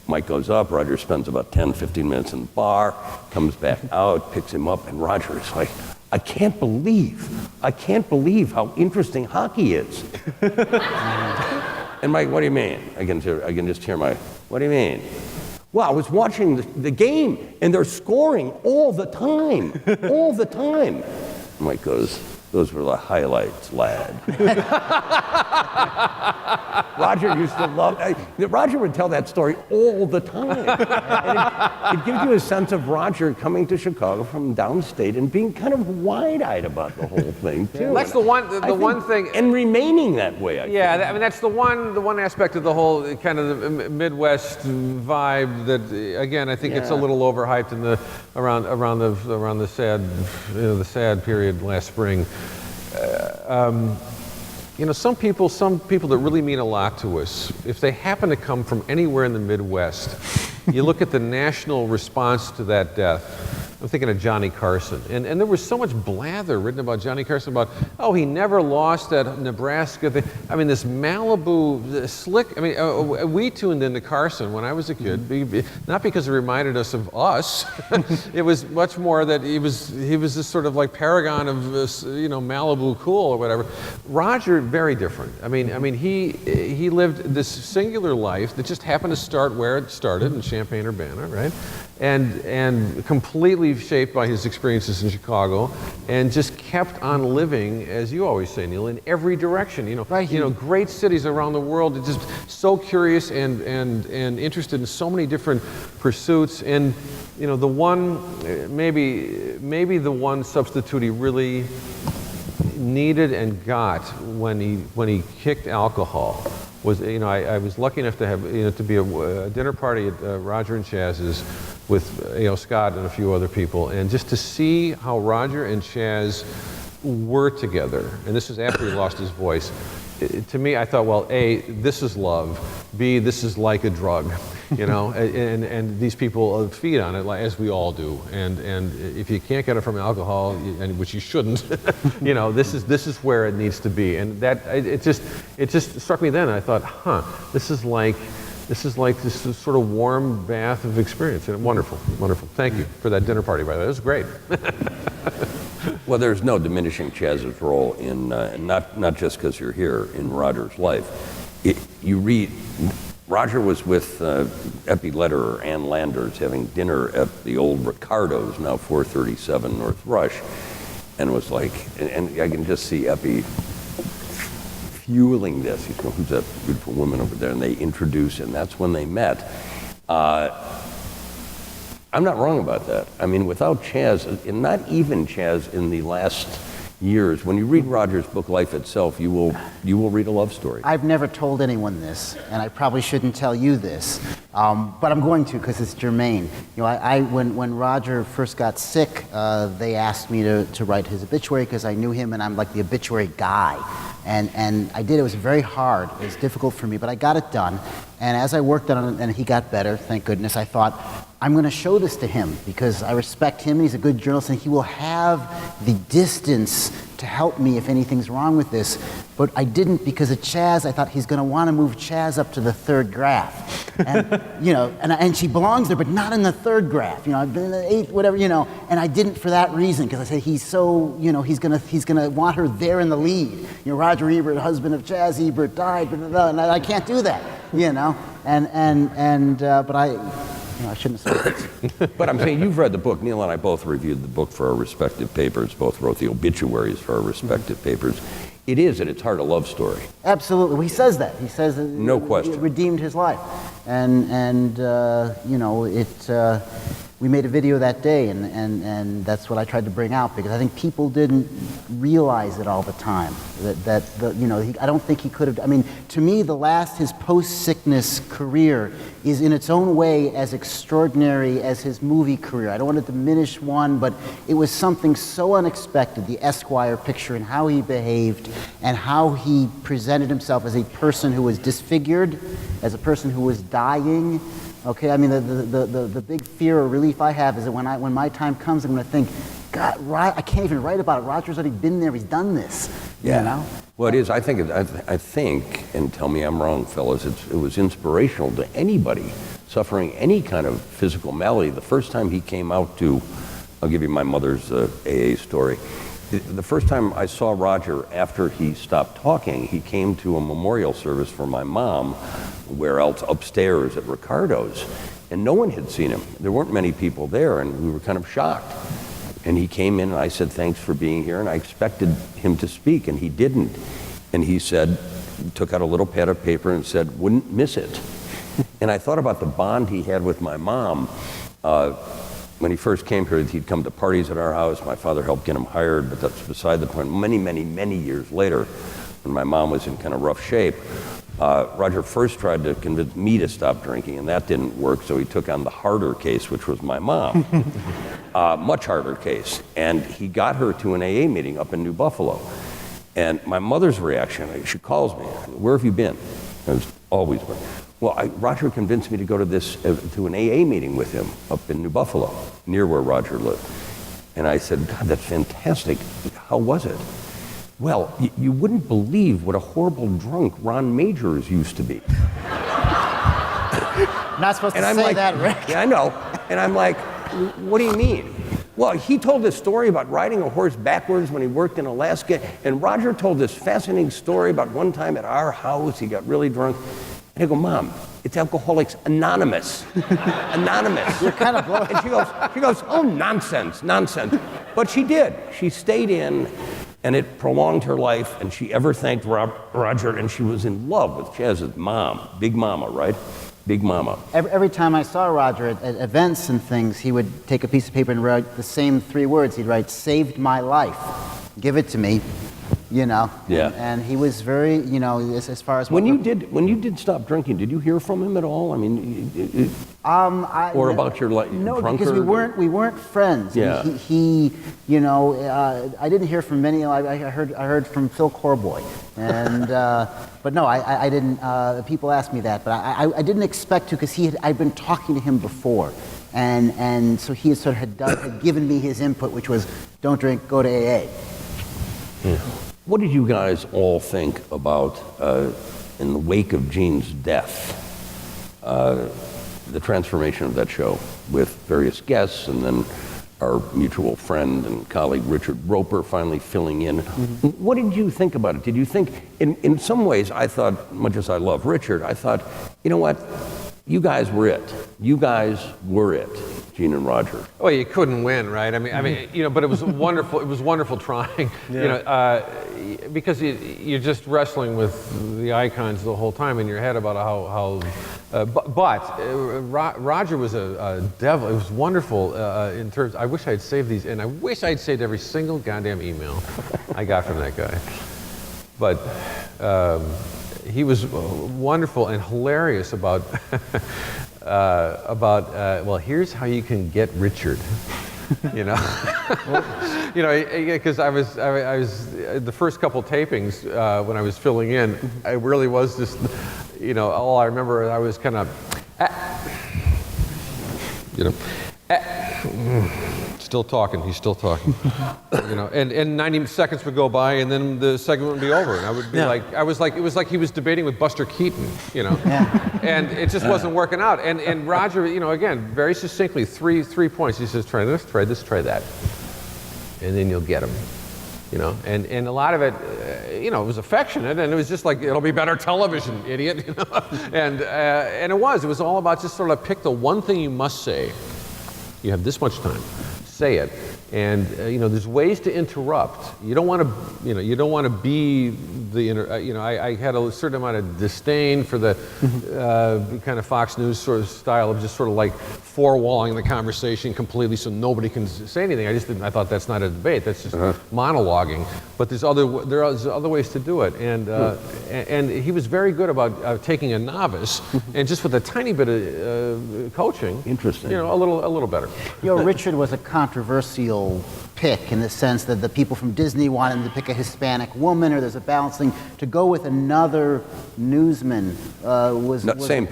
Mike goes up, Roger spends about 10, 15 minutes in the bar, comes back out, picks him up, and Roger is like, I can't believe how interesting hockey is. And Mike, what do you mean? I can just hear Mike, what do you mean? Well, I was watching the game, and they're scoring all the time. And Mike goes, "Those were the highlights, lad." Roger used to love, Roger would tell that story all the time. And it gives you a sense of Roger coming to Chicago from downstate and being kind of wide-eyed about the whole thing, too. That's the one thing. And remaining that way, I think. I mean, that's the one aspect of the whole kind of the Midwest vibe that, again, I think it's a little overhyped in around the sad period last spring. Some people that really mean a lot to us, if they happen to come from anywhere in the Midwest, you look at the national response to that death. I'm thinking of Johnny Carson. And there was so much blather written about Johnny Carson about, he never lost at Nebraska. I mean, this Malibu slick, we tuned into Carson when I was a kid, not because it reminded us of us. It was much more that he was this sort of like paragon of, Malibu cool or whatever. Roger, very different. I mean, he lived this singular life that just happened to start where it started in Champaign-Urbana, right? And completely shaped by his experiences in Chicago, and just kept on living, as you always say, Neil, in every direction. Great cities around the world, just so curious and interested in so many different pursuits. And the one, maybe the one substitute he really needed and got when he kicked alcohol was, I was lucky enough to have, to be a dinner party at Roger and Chaz's with Scott and a few other people, and just to see how Roger and Chaz were together, and this is after he lost his voice. To me, I thought, well, A, this is love. B, this is like a drug, and these people feed on it, as we all do. And if you can't get it from alcohol, and which you shouldn't, this is where it needs to be. And that it just struck me then. I thought, this is like this sort of warm bath of experience. And wonderful. Thank you for that dinner party, by the way. It was great. Well, there's no diminishing Chaz's role in, not just because you're here, in Roger's life. You read, Roger was with Epi Letterer, Ann Landers, having dinner at the old Ricardo's, now 437 North Rush, and was like, and I can just see Epi fueling this. He's going, who's that beautiful woman over there? And they introduce, and that's when they met. I'm not wrong about that. I mean, without Chaz, and not even Chaz in the last years, when you read Roger's book, Life Itself, you will read a love story. I've never told anyone this, and I probably shouldn't tell you this, but I'm going to because it's germane. You know, when Roger first got sick, they asked me to write his obituary because I knew him and I'm like the obituary guy. And I did. It was very hard. It was difficult for me, but I got it done. And as I worked on it and he got better, thank goodness, I thought, I'm going to show this to him because I respect him. He's a good journalist and he will have the distance to help me if anything's wrong with this. But I didn't because of Chaz. I thought he's going to want to move Chaz up to the third graph. And, you know, and she belongs there, but not in the third graph. You know, I've been in the eighth, whatever, you know. And I didn't for that reason because I said he's so, you know, he's going to want her there in the lead. You know, Roger Ebert, husband of Chaz Ebert, died, blah, blah, blah, and I can't do that, you know. But I shouldn't say that. But I'm saying, you've read the book. Neil and I both reviewed the book for our respective papers, both wrote the obituaries for our respective papers. It is, at its heart, a love story. Absolutely. He says that. He says that No question. It redeemed his life. And you know, we made a video that day, and that's what I tried to bring out, because I think people didn't realize it all the time. You know, I don't think he could have, I mean, to me, his post-sickness career is in its own way as extraordinary as his movie career. I don't want to diminish one, but it was something so unexpected, the Esquire picture and how he behaved and how he presented himself as a person who was disfigured, as a person who was dying. Okay, I mean, the big fear or relief I have is that when my time comes, I'm going to think, God, I can't even write about it. Roger's already been there. He's done this. Yeah. You know? Well, it is. I think, and tell me I'm wrong, fellas, it was inspirational to anybody suffering any kind of physical malady. The first time he came out to, I'll give you my mother's AA story. The first time I saw Roger after he stopped talking, he came to a memorial service for my mom, where else, upstairs at Ricardo's, and no one had seen him. There weren't many people there, and we were kind of shocked. And he came in, and I said, thanks for being here, and I expected him to speak, and he didn't. And he said, took out a little pad of paper and said, wouldn't miss it. And I thought about the bond he had with my mom. When he first came here, he'd come to parties at our house. My father helped get him hired, but that's beside the point. Many, many, many years later, when my mom was in kind of rough shape, Roger first tried to convince me to stop drinking, and that didn't work, so he took on the harder case, which was my mom. Much harder case. And he got her to an AA meeting up in New Buffalo. And my mother's reaction, she calls me, where have you been? I was always been. Well, Roger convinced me to go to to an AA meeting with him up in New Buffalo, near where Roger lived. And I said, God, that's fantastic. How was it? Well, you wouldn't believe what a horrible drunk Ron Majors used to be. Not supposed to say that, Rick. Yeah, I know. And I'm like, what do you mean? Well, he told this story about riding a horse backwards when he worked in Alaska, and Roger told this fascinating story about one time at our house, he got really drunk. And I go, Mom, it's Alcoholics Anonymous. Anonymous. You're kind of blowing. And she goes, oh, nonsense. But she did. She stayed in, and it prolonged her life, and she ever thanked Roger, and she was in love with Chaz's mom. Big Mama, right? Big Mama. Every time I saw Roger at events and things, he would take a piece of paper and write the same 3 words. He'd write, saved my life. Give it to me. You know, yeah. And he was very, you know, as far as when you did stop drinking, did you hear from him at all? I mean, or about your no, drunkard? because we weren't friends. Yeah. He you know, I didn't hear from many. I heard from Phil Corboy, and but no, I didn't. People asked me that, but I didn't expect to, because I'd been talking to him before, and so he had had given me his input, which was don't drink, go to AA. Yeah. What did you guys all think about, in the wake of Gene's death, the transformation of that show with various guests, and then our mutual friend and colleague Richard Roper finally filling in? Mm-hmm. What did you think about it? Did you think, in some ways, I thought, much as I love Richard, I thought, you know what, You guys were it. You guys were it, Gene and Roger. Well, you couldn't win, right? I mean, you know, but it was wonderful. It was wonderful trying, you know, because you're just wrestling with the icons the whole time in your head about Roger was a devil. It was wonderful in terms. I wish I'd saved these, and I wish I'd saved every single goddamn email I got from that guy. But he was wonderful and hilarious about well, here's how you can get Richard. You know, you know, because I was the first couple tapings when I was filling in, I really was just, you know, all I remember I was kind of, you know, still talking. He's still talking. You know, and 90 seconds would go by, and then the segment would be over, and I would be like, it was like he was debating with Buster Keaton, you know, and it just wasn't working out. And Roger, you know, again, very succinctly, three points. He says, try this, try this, try that, and then you'll get him. You know, and a lot of it, you know, it was affectionate, and it was just like, it'll be better television, idiot. You know, and it was all about just sort of pick the one thing you must say. You have this much time. Say it, and you know, there's ways to interrupt. You don't want to, you know, you don't want to be the you know, I had a certain amount of disdain for the kind of Fox News sort of style of just sort of like forewalling the conversation completely so nobody can say anything. I thought that's not a debate. That's just monologuing. But there are other ways to do it, and he was very good about taking a novice and just with a tiny bit of coaching. Interesting. You know, a little better. You know, Richard was a controversial pick in the sense that the people from Disney wanted him to pick a Hispanic woman, or there's a balance thing. To go with another newsman was Same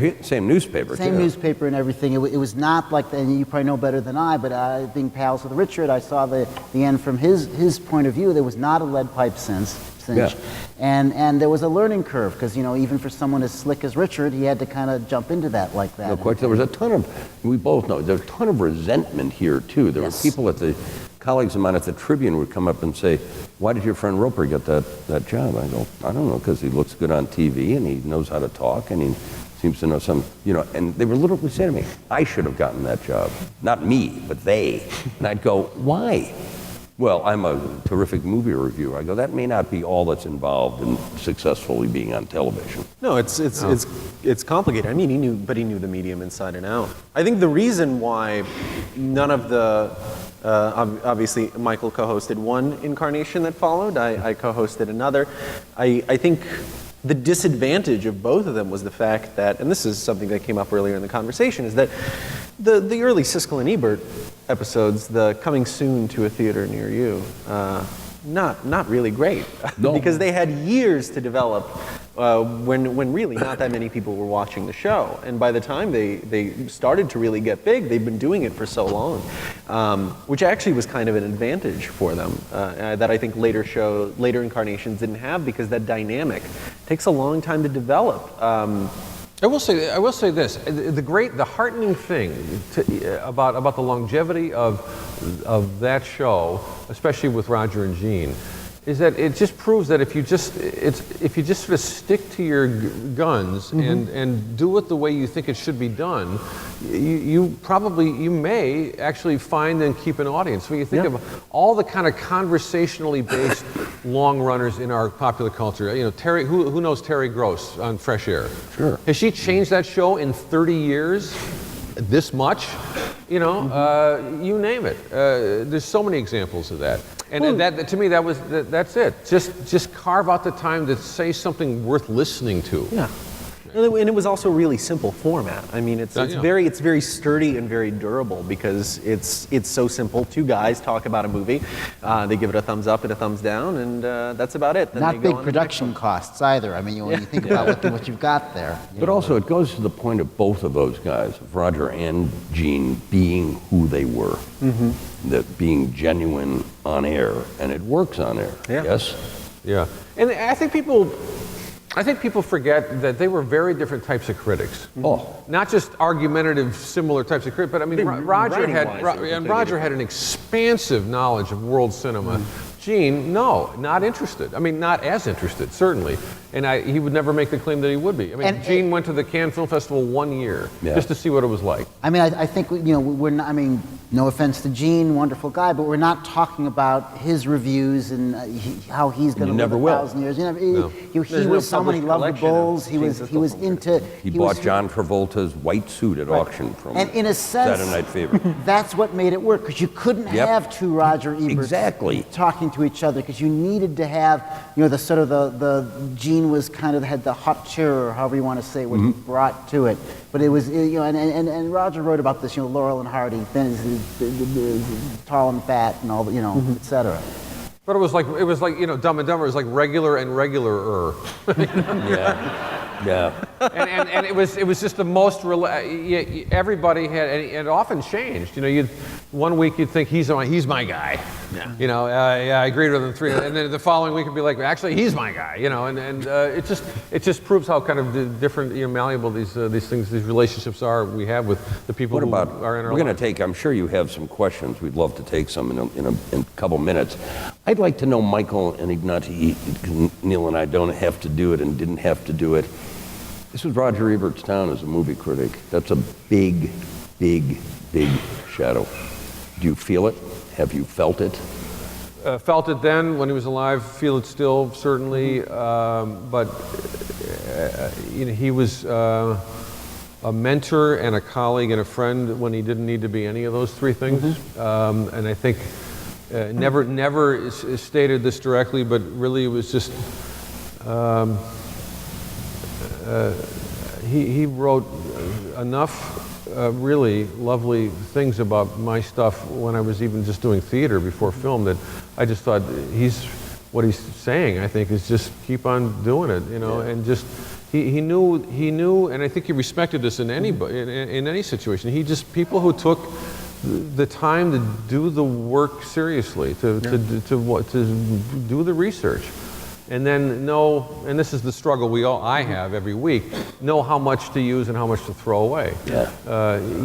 newspaper. Same newspaper and everything. It was not like, and you probably know better than I, but being pals with Richard, I saw the end from his point of view. There was not a lead pipe cinch. Yeah. And there was a learning curve, because, you know, even for someone as slick as Richard, he had to kind of jump into that like that. No question. There was a ton of, we both know, there was a ton of resentment here, too. There were people colleagues of mine at the Tribune would come up and say, why did your friend Roper get that job? I go, I don't know, because he looks good on TV, and he knows how to talk, and he seems to know some, you know, and they were literally saying to me, I should have gotten that job. Not me, but they. And I'd go, why? Well, I'm a terrific movie reviewer. I go, that may not be all that's involved in successfully being on television. No, it's complicated. I mean, he knew the medium inside and out. I think the reason why none of the obviously Michael co-hosted one incarnation that followed. I co-hosted another. I think the disadvantage of both of them was the fact that, and this is something that came up earlier in the conversation, is that the early Siskel and Ebert episodes, the coming soon to a theater near you, not really great. No. Because they had years to develop when really not that many people were watching the show. And by the time they started to really get big, they'd been doing it for so long, which actually was kind of an advantage for them that I think later incarnations didn't have, because that dynamic takes a long time to develop. I will say this: the heartening thing about the longevity of that show, especially with Roger and Gene, is that it just proves that if you just sort of stick to your guns and do it the way you think it should be done, you may actually find and keep an audience. When you think of all the kind of conversationally based long runners in our popular culture, you know, Terry, who knows Terry Gross on Fresh Air? Sure. Has she changed that show in 30 years? This much? You know, you name it. There's so many examples of that. And that, to me, that's it. Just carve out the time to say something worth listening to. Yeah. And it was also a really simple format. I mean, it's very sturdy and very durable, because it's so simple. Two guys talk about a movie, they give it a thumbs up and a thumbs down, and that's about it. Then not big production costs either. I mean, when you think about what you've got there. But also, it goes to the point of both of those guys, of Roger and Gene, being who they were, that being genuine on air, and it works on air. Yeah. Yes. Yeah, and I think people forget that they were very different types of critics. Oh. Not just argumentative, similar types of critics, but I mean, Roger had an expansive knowledge of world cinema, Gene, no, not interested. I mean, not as interested, certainly. And he would never make the claim that he would be. I mean, And- Gene went to the Cannes Film Festival 1 year Yeah. just to see what it was like. I mean, I think, we're not, I mean, no offense to Gene, wonderful guy, but we're not talking about his reviews and how he's going to You live never 1,000 will. years. No. He There's no was someone, he published loved the collection of Bulls, he Gene's was films. into... He was- bought John Travolta's white suit at auction from And in a sense, Saturday Night Fever. that's what made it work, because you couldn't Yep. have two Roger Eberts Exactly. talking to each other, because you needed to have, the sort of the Gene was kind of had the hot chair, or however you want to say, what he brought to it. But it was, and Roger wrote about this, Laurel and Hardy, then tall and fat, and all, et cetera. But it was like Dumb and Dumber was like regular and regular-er. Yeah. and it was just the most everybody had, and it often changed. One week you'd think he's my guy. Yeah. I agreed with him 3, and then the following week it'd be like, actually he's my guy. And it just proves how kind of different, malleable these relationships are we have with the people What who about, are in our we're going to lives. take, I'm sure you have some questions. We'd love to take some in a couple minutes. I'd like to know, Michael and Ignati, Neil and I don't have to do it and didn't have to do it. This was Roger Ebert's town as a movie critic. That's a big, big, big shadow. Do you feel it? Have you felt it? Felt it then when he was alive, feel it still, certainly. But he was a mentor and a colleague and a friend when he didn't need to be any of those 3 things. And I think never stated this directly, but really it was just he wrote enough really lovely things about my stuff when I was even just doing theater before film that I just thought what he's saying, I think, is just keep on doing it, and just he knew, and I think he respected this in any situation. People who took the time to do the work seriously, to do the research. And then and this is the struggle I have every week, know how much to use and how much to throw away. Yeah.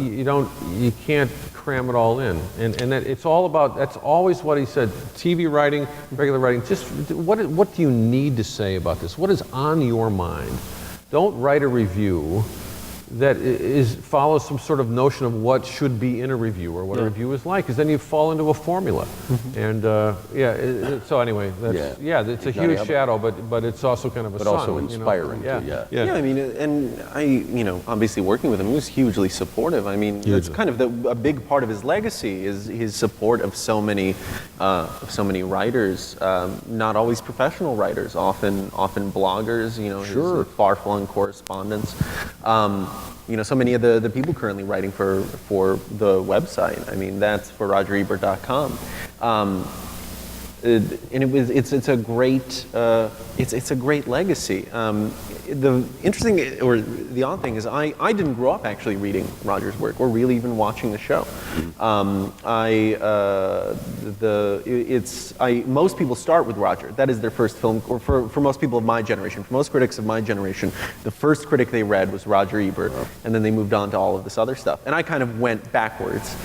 You can't cram it all in. And that it's all about, that's always what he said, TV writing, regular writing, just what do you need to say about this? What is on your mind? Don't write a review that follows some sort of notion of what should be in a review or what a review is like, because then you fall into a formula. And so anyway, it's a huge shadow, but it's also kind of a But sun. also inspiring too, Yeah, I mean, and I, obviously working with him, he was hugely supportive. I mean, it's kind of a big part of his legacy is his support of so many writers, not always professional writers, often bloggers, his far-flung correspondence. So many of the people currently writing for the website. I mean, that's for RogerEbert.com. And it's a great legacy. The interesting or the odd thing is I didn't grow up actually reading Roger's work or really even watching the show. Most people start with Roger. That is their first film, or for most people of my generation, for most critics of my generation, the first critic they read was Roger Ebert, and then they moved on to all of this other stuff. And I kind of went backwards.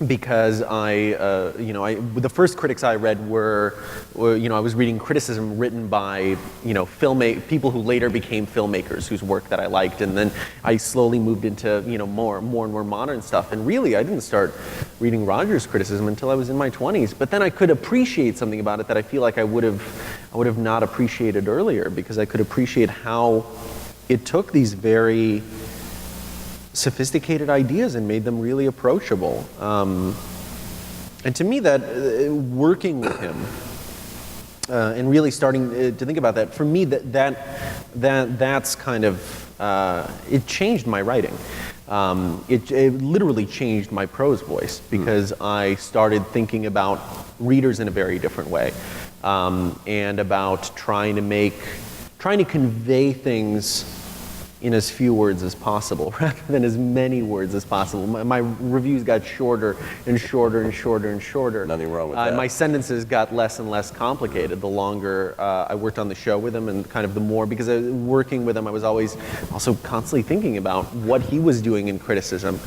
Because the first critics I read were I was reading criticism written by, people who later became filmmakers whose work that I liked, and then I slowly moved into, more and more modern stuff. And really, I didn't start reading Roger's criticism until I was in my 20s. But then I could appreciate something about it that I feel like I would have not appreciated earlier, because I could appreciate how it took these very sophisticated ideas and made them really approachable. And to me, that working with him and really starting to think about that, for me, that's kind of it changed my writing. It literally changed my prose voice, because I started thinking about readers in a very different way, and about trying to convey things in as few words as possible rather than as many words as possible. My reviews got shorter and shorter and shorter and shorter. Nothing wrong with that. And my sentences got less and less complicated the longer I worked on the show with him, and kind of the more, because working with him, I was always also constantly thinking about what he was doing in criticism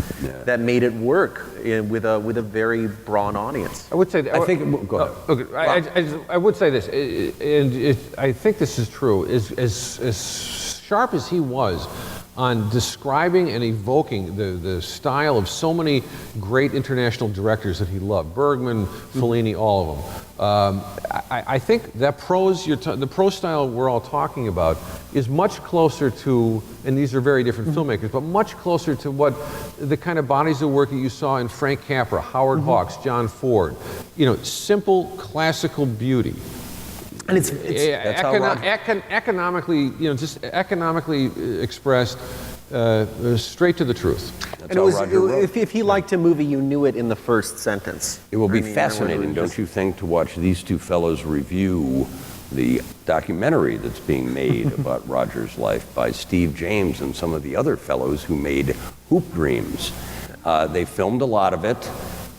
that made it work with a very broad audience. I would say that, I think, go ahead. Okay, I would say this, and I think this is true, as sharp as he was on describing and evoking the style of so many great international directors that he loved, Bergman, Fellini, all of them. I think that the prose style we're all talking about is much closer to, and these are very different filmmakers, but much closer to what the kind of bodies of work that you saw in Frank Capra, Howard Hawks, John Ford. Simple classical beauty. And it's economically, just economically expressed, straight to the truth. That's and how it was, Roger wrote. if he liked a movie, you knew it in the first sentence. It will be I mean, fascinating, don't you think, to watch these two fellows review the documentary that's being made about Roger's life by Steve James and some of the other fellows who made Hoop Dreams. They filmed a lot of it.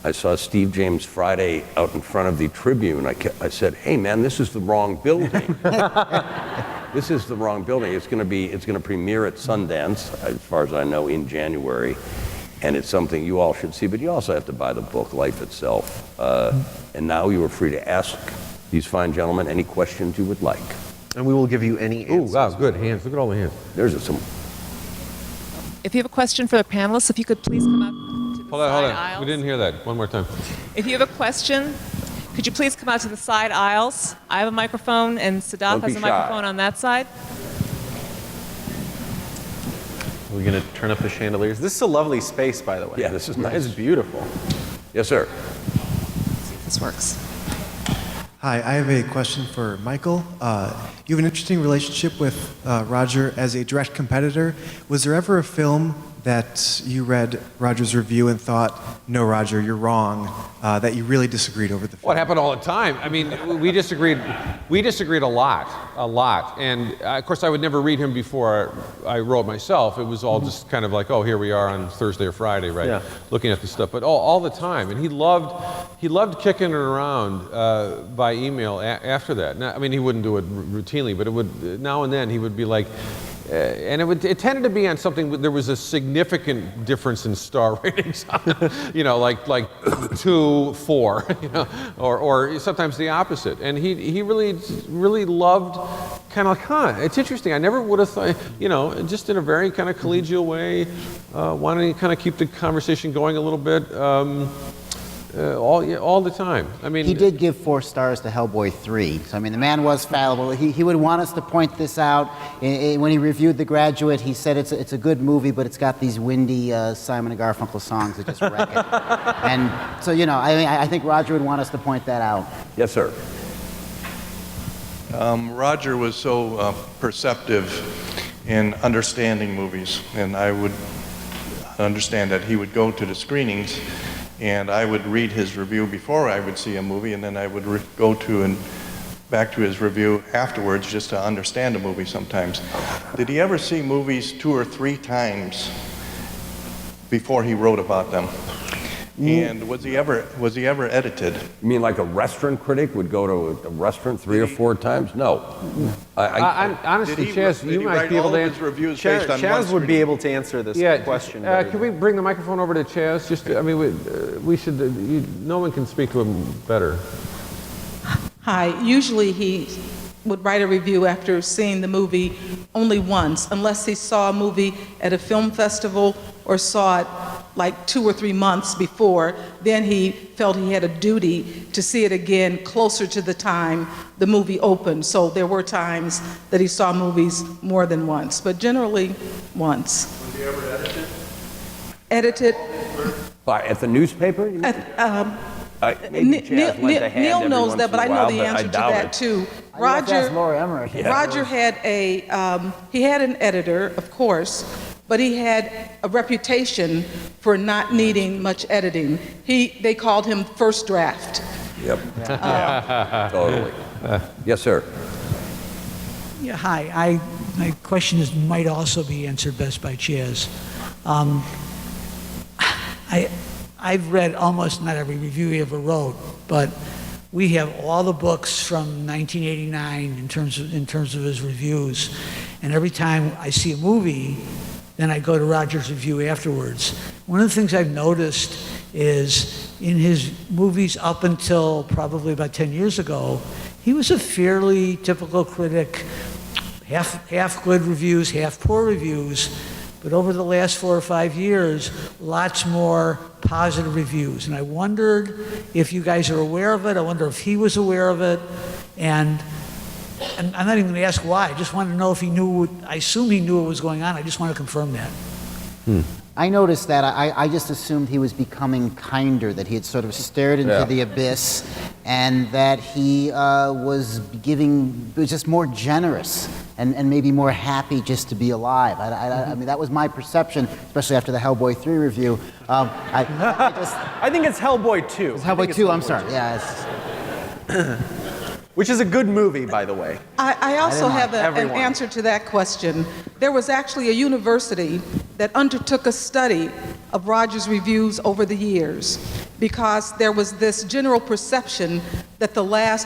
I saw Steve James Friday out in front of the Tribune. I said, "Hey man, this is the wrong building. This is the wrong building. It's going to premiere at Sundance, as far as I know, in January, and it's something you all should see. But you also have to buy the book, Life Itself. And now you are free to ask these fine gentlemen any questions you would like. And we will give you any answers. Oh, wow, good hands. Look at all the hands. There's some. If you have a question for the panelists, if you could please come up to the Hold side on. aisles. We didn't hear that. One more time. If you have a question, could you please come out to the side aisles? I have a microphone, and Sadat Don't has be a shy. microphone on that side. We're going to turn up the chandeliers. This is a lovely space, by the way. Yeah, this is nice. It's beautiful. Yes, sir. Let's see if this works. Hi, I have a question for Michael. You have an interesting relationship with Roger as a direct competitor. Was there ever a film that you read Roger's review and thought, no, Roger, you're wrong, that you really disagreed over the film? Well, it happened all the time. I mean, we disagreed a lot. And of course, I would never read him before I wrote myself. It was all just kind of like, oh, here we are on Thursday or Friday, right? Yeah. Looking at the stuff, but all the time. And he loved kicking it around by email after that. Now, I mean, he wouldn't do it routinely, but it would, now and then he would be like, and it tended to be on something, there was a significant difference in star ratings, like 2, 4, or sometimes the opposite. And he really loved kind of like, it's interesting. I never would have thought, just in a very kind of collegial way, wanting to kind of keep the conversation going a little bit. All the time. I mean, He did give 4 stars to Hellboy 3. So, I mean, the man was fallible. He would want us to point this out. When he reviewed The Graduate, he said it's a good movie, but it's got these windy Simon and Garfunkel songs that just wreck it. And so, I think Roger would want us to point that out. Yes, sir. Roger was so perceptive in understanding movies, and I would understand that he would go to the screenings, and I would read his review before I would see a movie, and then I would go to and back to his review afterwards just to understand a movie sometimes. Did he ever see movies 2 or 3 times before he wrote about them? And was he ever edited? You mean like a restaurant critic would go to a restaurant 3 or 4 times? No. Honestly, Chaz, you might be able to answer. Reviews based on one Chaz would be screening? able to answer this question. Can we bring the microphone over to Chaz? We should. No one can speak to him better. Hi. Usually he would write a review after seeing the movie only once, unless he saw a movie at a film festival or saw it like 2 or 3 months before. Then he felt he had a duty to see it again closer to the time the movie opened. So there were times that he saw movies more than once, but generally once. Was he ever edited? Edited? At the newspaper? You mean? Maybe Chaz lent a hand Neil every knows once that, in but a I know while, the but I answer to doubt that it. too. You have to ask Laura Emmerich. Roger had he had an editor, of course, but he had a reputation for not needing much editing. They called him first draft. Yep. Yeah. Totally. Yes, sir. Yeah, hi. I my question might also be answered best by Chaz. I've read almost not every review he ever wrote, but we have all the books from 1989 in terms of his reviews, and every time I see a movie, then I go to Roger's review afterwards. One of the things I've noticed is in his movies up until probably about 10 years ago, he was a fairly typical critic, half good reviews, half poor reviews. But over the last 4 or 5 years, lots more positive reviews. And I wondered if you guys are aware of it. I wonder if he was aware of it. And I'm not even going to ask why. I just wanted to know if he knew. I assume he knew what was going on. I just want to confirm that. I noticed that. I just assumed he was becoming kinder, that he had sort of stared into the abyss, and that he was just more generous and maybe more happy just to be alive. I mean, that was my perception, especially after the Hellboy 3 review. I think it's Hellboy 2. It's Hellboy 2, I'm sorry. Yeah. Which is a good movie, by the way. I also have an answer to that question. There was actually a university that undertook a study of Roger's reviews over the years, because there was this general perception that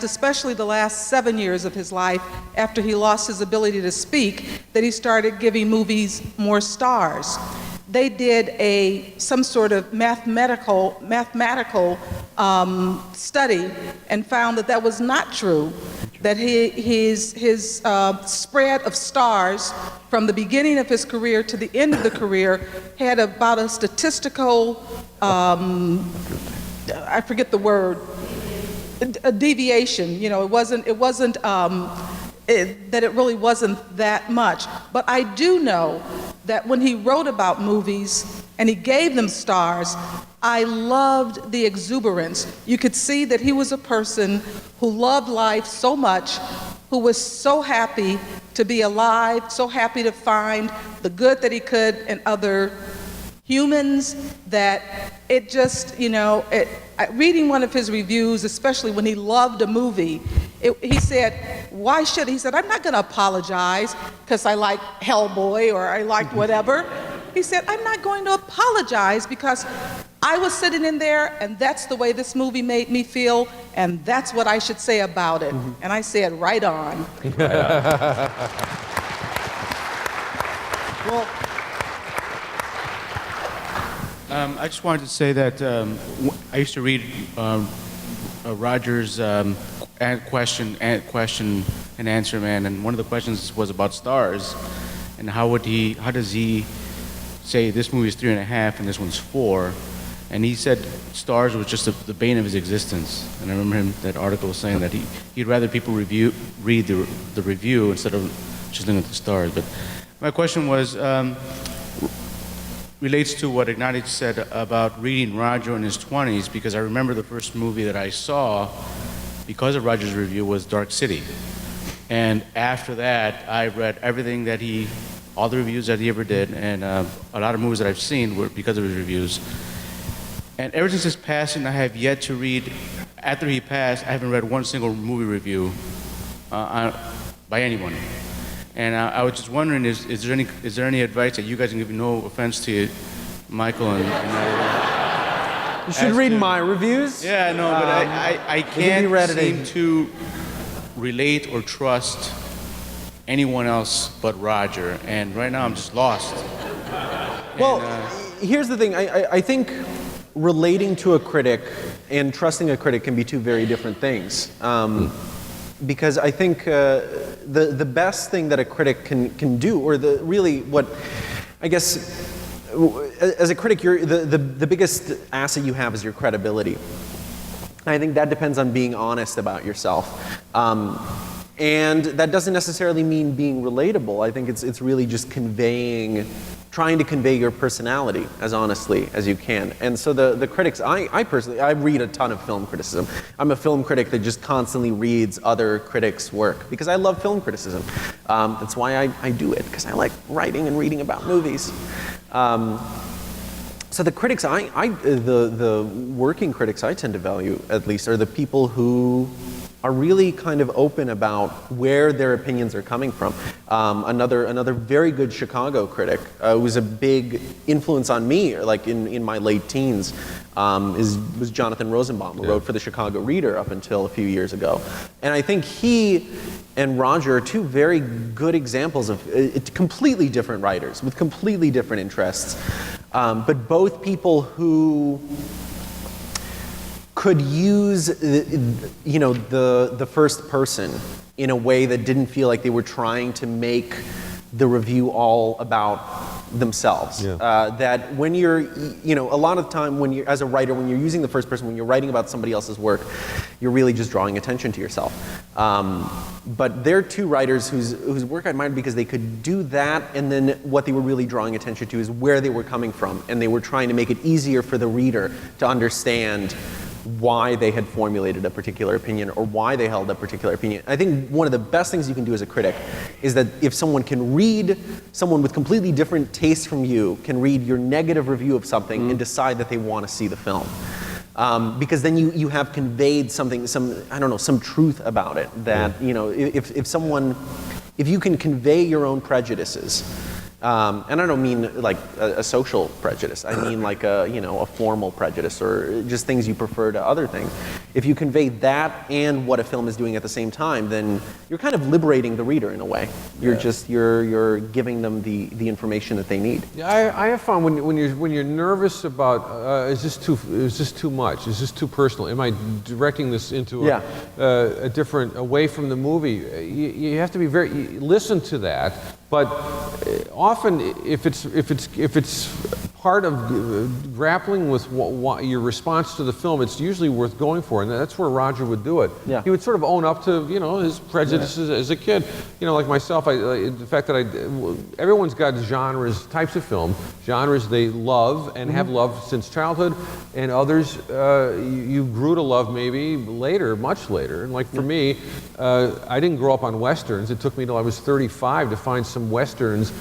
especially the last 7 years of his life, after he lost his ability to speak, that he started giving movies more stars. They did some sort of mathematical study and found that was not true. That his spread of stars from the beginning of his career to the end of the career had about a statistical, I forget the word, a deviation. You know, that it really wasn't that much. But I do know that when he wrote about movies and he gave them stars, I loved the exuberance. You could see that he was a person who loved life so much, who was so happy to be alive, so happy to find the good that he could in other humans, that it just, reading one of his reviews, especially when he loved a movie, he said, he said, I'm not going to apologize because I like Hellboy or I liked whatever. He said, I'm not going to apologize because I was sitting in there and that's the way this movie made me feel and that's what I should say about it. Mm-hmm. And I said, right on. Well, I just wanted to say that I used to read Roger's question and answer man, and one of the questions was about stars, and how does he say this movie is 3.5 and this one's 4, and he said stars was just the bane of his existence. And I remember that article saying that he'd rather people read the review instead of just looking at the stars. But my question was relates to what Ignatius said about reading Roger in his 20s, because I remember the first movie that I saw because of Roger's review was Dark City. And after that, I read everything that all the reviews that he ever did, and a lot of movies that I've seen were because of his reviews. And ever since his passing, I have yet to read, after he passed, I haven't read one single movie review by anyone. And I was just wondering, is there any advice that you guys can give? No offense to Michael and you should read my reviews. Yeah, no, but I can't seem to relate or trust anyone else but Roger. And right now I'm just lost. Well, here's the thing. I think relating to a critic and trusting a critic can be two very different things. Because I think the best thing that a critic can do, or what I guess as a critic, the biggest asset you have is your credibility. I think that depends on being honest about yourself. And that doesn't necessarily mean being relatable. I think it's really just trying to convey your personality as honestly as you can. And so the critics, I personally read a ton of film criticism. I'm a film critic that just constantly reads other critics' work because I love film criticism. That's why I do it, because I like writing and reading about movies. So the critics, the working critics I tend to value, at least, are the people who are really kind of open about where their opinions are coming from. Another very good Chicago critic who was a big influence on me, like in my late teens, was Jonathan Rosenbaum, who wrote for the Chicago Reader up until a few years ago. And I think he and Roger are two very good examples of completely different writers with completely different interests, but both people who could use the first person in a way that didn't feel like they were trying to make the review all about themselves. That when you're, a lot of the time when you're, as a writer, when you're using the first person, when you're writing about somebody else's work, you're really just drawing attention to yourself. But they're two writers whose work I admired because they could do that, and then what they were really drawing attention to is where they were coming from, and they were trying to make it easier for the reader to understand why they had formulated a particular opinion or why they held a particular opinion. I think one of the best things you can do as a critic is that if someone can read, someone with completely different tastes from you can read your negative review of something and decide that they want to see the film. Because then you have conveyed something, some truth about it that, if you can convey your own prejudices, and I don't mean like a social prejudice. I mean like a formal prejudice or just things you prefer to other things. If you convey that and what a film is doing at the same time, then you're kind of liberating the reader in a way. You're you're giving them the information that they need. Yeah, I have found when you're nervous about is this too much? Is this too personal? Am I directing this into a different away from the movie? You have to be listen to that. But often, if it's part of grappling with your response to the film, it's usually worth going for, and that's where Roger would do it. Yeah. He would sort of own up to his prejudices as a kid. Like myself, the fact that everyone's got genres, types of film, genres they love and have loved since childhood, and others you grew to love maybe later, much later. And like for me, I didn't grow up on westerns. It took me till I was 35 to find some westerns,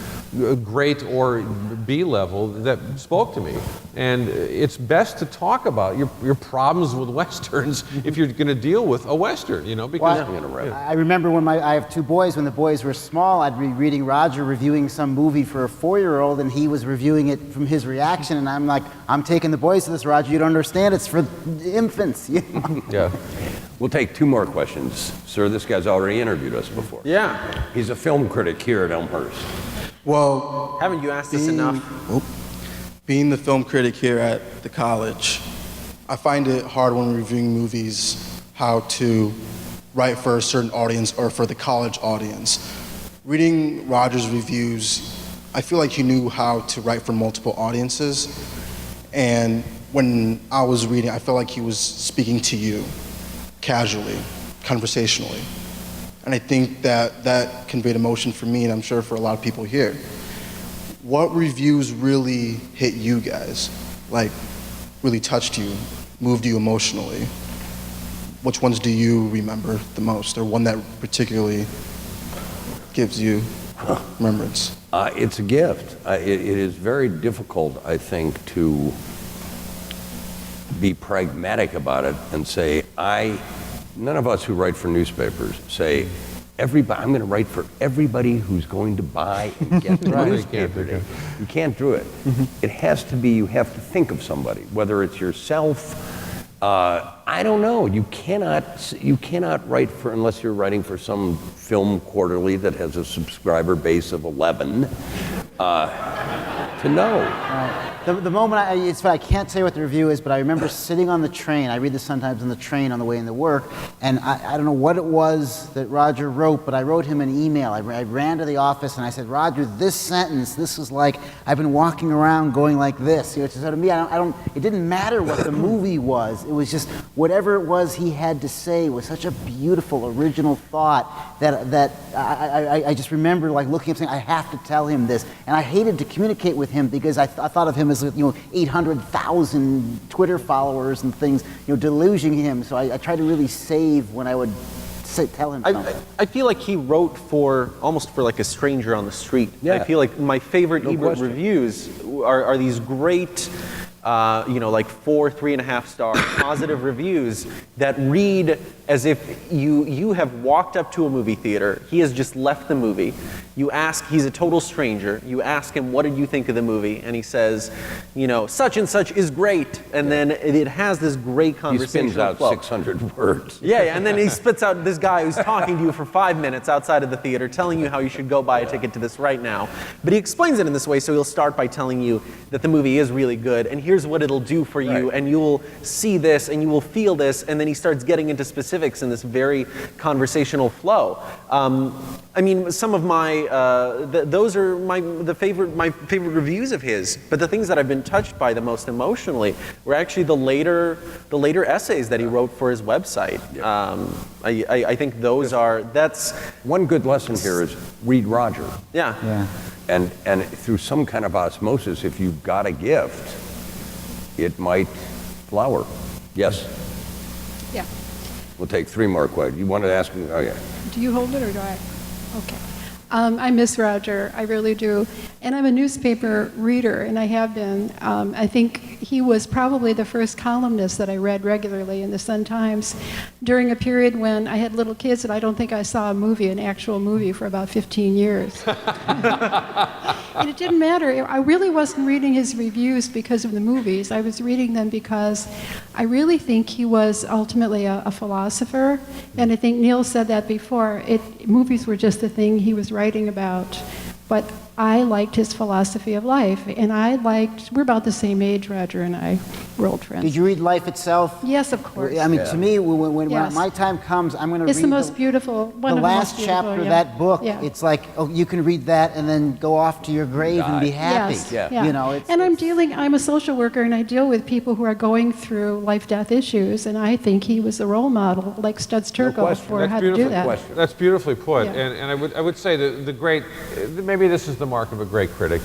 great or B-level, that spoke to me. And it's best to talk about your problems with westerns if you're going to deal with a western, because I remember when I have two boys. When the boys were small, I'd be reading Roger reviewing some movie for a 4-year-old, and he was reviewing it from his reaction, and I'm like, I'm taking the boys to this, Roger. You don't understand. It's for infants. Yeah. We'll take 2 more questions. Sir, this guy's already interviewed us before. Yeah. He's a film critic here at Elmhurst. Well, haven't you asked us enough? Being the film critic here at the college, I find it hard when reviewing movies how to write for a certain audience or for the college audience. Reading Roger's reviews, I feel like he knew how to write for multiple audiences. And when I was reading, I felt like he was speaking to you casually, conversationally. And I think that conveyed emotion for me, and I'm sure for a lot of people here. What reviews really hit you guys? Like, really touched you, moved you emotionally? Which ones do you remember the most, or one that particularly gives you remembrance? It's a gift. It is very difficult, I think, to be pragmatic about it and say, none of us who write for newspapers say, I'm going to write for everybody who's going to buy and get the newspaper. You can't do it. It has to be, you have to think of somebody, whether it's yourself. I don't know. You cannot write for, unless you're writing for some film quarterly that has a subscriber base of 11, to know. The moment I can't say what the review is, but I remember sitting on the train. I read this sometimes on the train on the way into work, and I don't know what it was that Roger wrote, but I wrote him an email. I ran to the office and I said, Roger, this sentence, this is like, I've been walking around going like this. So to me, it didn't matter what the movie was. It was just whatever it was he had to say was such a beautiful, original thought that I just remember like looking up saying, I have to tell him this. And I hated to communicate with him because I thought of him as 800,000 Twitter followers and things, deluging him. So I tried to really save when I would tell him something. I feel like he wrote almost for like a stranger on the street. Yeah. I feel like my favorite No Ebert question. reviews are these great like 4, 3.5 star positive reviews that read as if you have walked up to a movie theater. He has just left the movie. You ask, he's a total stranger. You ask him, what did you think of the movie? And he says, such and such is great. And then it has this great conversation. He spins out 600 words. Yeah, and then he spits out this guy who's talking to you for 5 minutes outside of the theater, telling you how you should go buy a ticket to this right now. But he explains it in this way, so he'll start by telling you that the movie is really good, and here's what it'll do for you, and you will see this, and you will feel this, and then he starts getting into specifics in this very conversational flow. Some of my, those are my favorite reviews of his, but the things that I've been touched by the most emotionally were actually the later essays that he wrote for his website. I think that's... One good lesson here is read Roger. Yeah. And through some kind of osmosis, if you've got a gift, it might flower. Yes? Yeah. We'll take 3 more questions. You wanted to ask me? Oh, yeah. Do you hold it or do I? Okay. I miss Roger, I really do. And I'm a newspaper reader, and I have been. I think he was probably the first columnist that I read regularly in the Sun-Times during a period when I had little kids, and I don't think I saw an actual movie, for about 15 years. And it didn't matter. I really wasn't reading his reviews because of the movies. I was reading them because I really think he was ultimately a philosopher, and I think Neil said that before. Movies were just the thing he was writing about, but I liked his philosophy of life, and we're about the same age, Roger and I, we're old friends. Did you read Life Itself? Yes, of course. To me, when Yes. my time comes, I'm going to read It's the most beautiful, one of the last most beautiful, chapter of yeah. that book. Yeah. It's like, you can read that and then go off to your grave and be happy. Yes, Yeah. I'm a social worker, and I deal with people who are going through life-death issues, and I think he was a role model, like Studs Terkel, for how to do that. That's beautifully put. Yeah. And I would say that the great, maybe this is the mark of a great critic.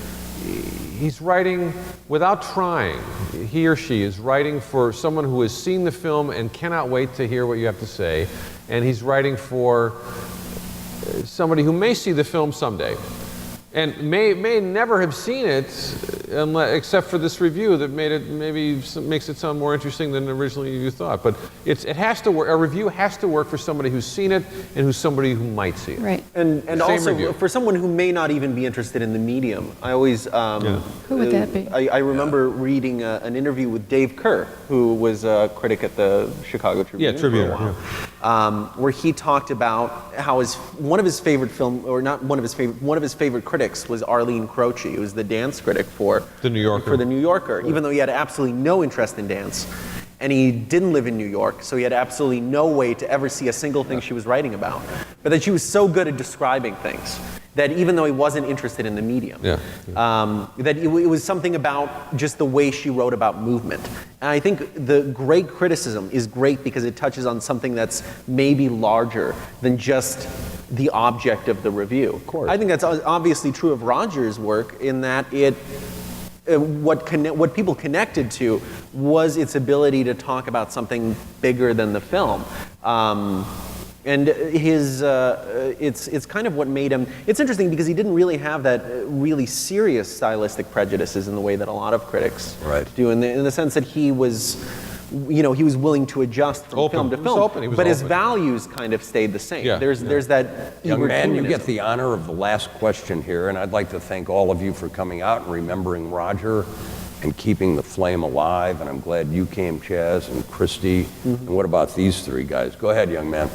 He's writing without trying. He or she is writing for someone who has seen the film and cannot wait to hear what you have to say. And he's writing for somebody who may see the film someday and may never have seen it except for this review that makes it sound more interesting than originally you thought. But it has to work. A review has to work for somebody who's seen it and who's somebody who might see it. Right. And also for someone who may not even be interested in the medium. I always Who would that be? I remember reading an interview with Dave Kerr, who was a critic at the Chicago Tribune. Yeah, Tribune. For a while, where he talked about how one of his favorite critics was Arlene Croce, who was the dance critic for The New Yorker. Even though he had absolutely no interest in dance. And he didn't live in New York, so he had absolutely no way to ever see a single thing she was writing about. But that she was so good at describing things that even though he wasn't interested in the medium, that it was something about just the way she wrote about movement. And I think the great criticism is great because it touches on something that's maybe larger than just the object of the review. Of course. I think that's obviously true of Roger's work in that what people connected to was its ability to talk about something bigger than the film. And it's kind of what made him. It's interesting because he didn't really have that really serious stylistic prejudices in the way that a lot of critics do. In the sense that he was willing to adjust from film to film, but his values kind of stayed the same. There's that young man. You get the honor of the last question here, and I'd like to thank all of you for coming out and remembering Roger and keeping the flame alive. And I'm glad you came, Chaz and Christy. And what about these 3 guys? Go ahead, young man.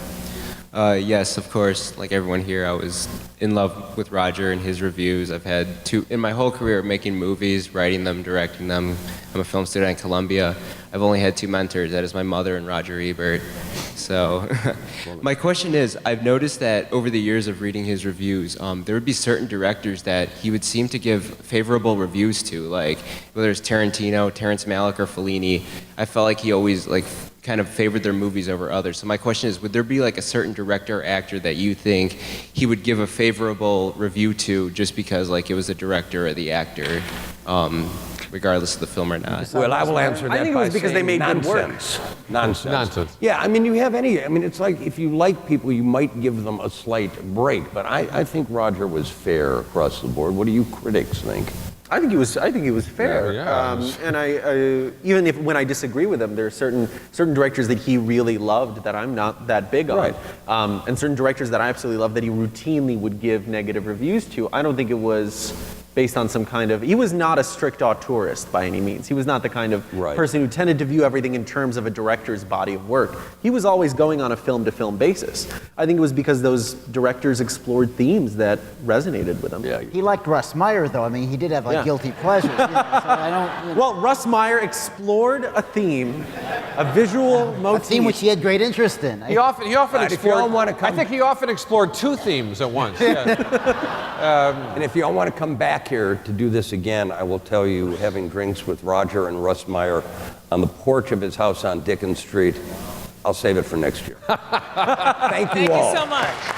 Yes, of course, like everyone here, I was in love with Roger and his reviews. I've had in my whole career of making movies, writing them, directing them. I'm a film student at Columbia. I've only had 2 mentors. That is my mother and Roger Ebert. So my question is, I've noticed that over the years of reading his reviews, there would be certain directors that he would seem to give favorable reviews to, like whether it's Tarantino, Terrence Malick, or Fellini. I felt like he always kind of favored their movies over others. So my question is, would there be like a certain director or actor that you think he would give a favorable review to just because like it was the director or the actor, regardless of the film or not? Well, I will answer that. I think it was because they made good work. Nonsense. Yeah, I mean, it's like if you like people, you might give them a slight break. But I think Roger was fair across the board. What do you critics think? I think he was fair. Yeah. And even if when I disagree with him, there are certain directors that he really loved that I'm not that big on, Right. and certain directors that I absolutely love that he routinely would give negative reviews to. I don't think it was based on some kind of. He was not a strict auteurist by any means. He was not the kind of Right. person who tended to view everything in terms of a director's body of work. He was always going on a film-to-film basis. I think it was because those directors explored themes that resonated with him. Yeah. He liked Russ Meyer, though. I mean, he did have like Yeah. guilty pleasures. So I don't. Well, Russ Meyer explored a theme, a visual motif. A theme which he had great interest in. He often Right, if you all explored. wanna come- I think he often explored two themes at once. Yeah. And if you all want to come back here to do this again, I will tell you, having drinks with Roger and Russ Meyer on the porch of his house on Dickens Street, I'll save it for next year. Thank you all. Thank you so much.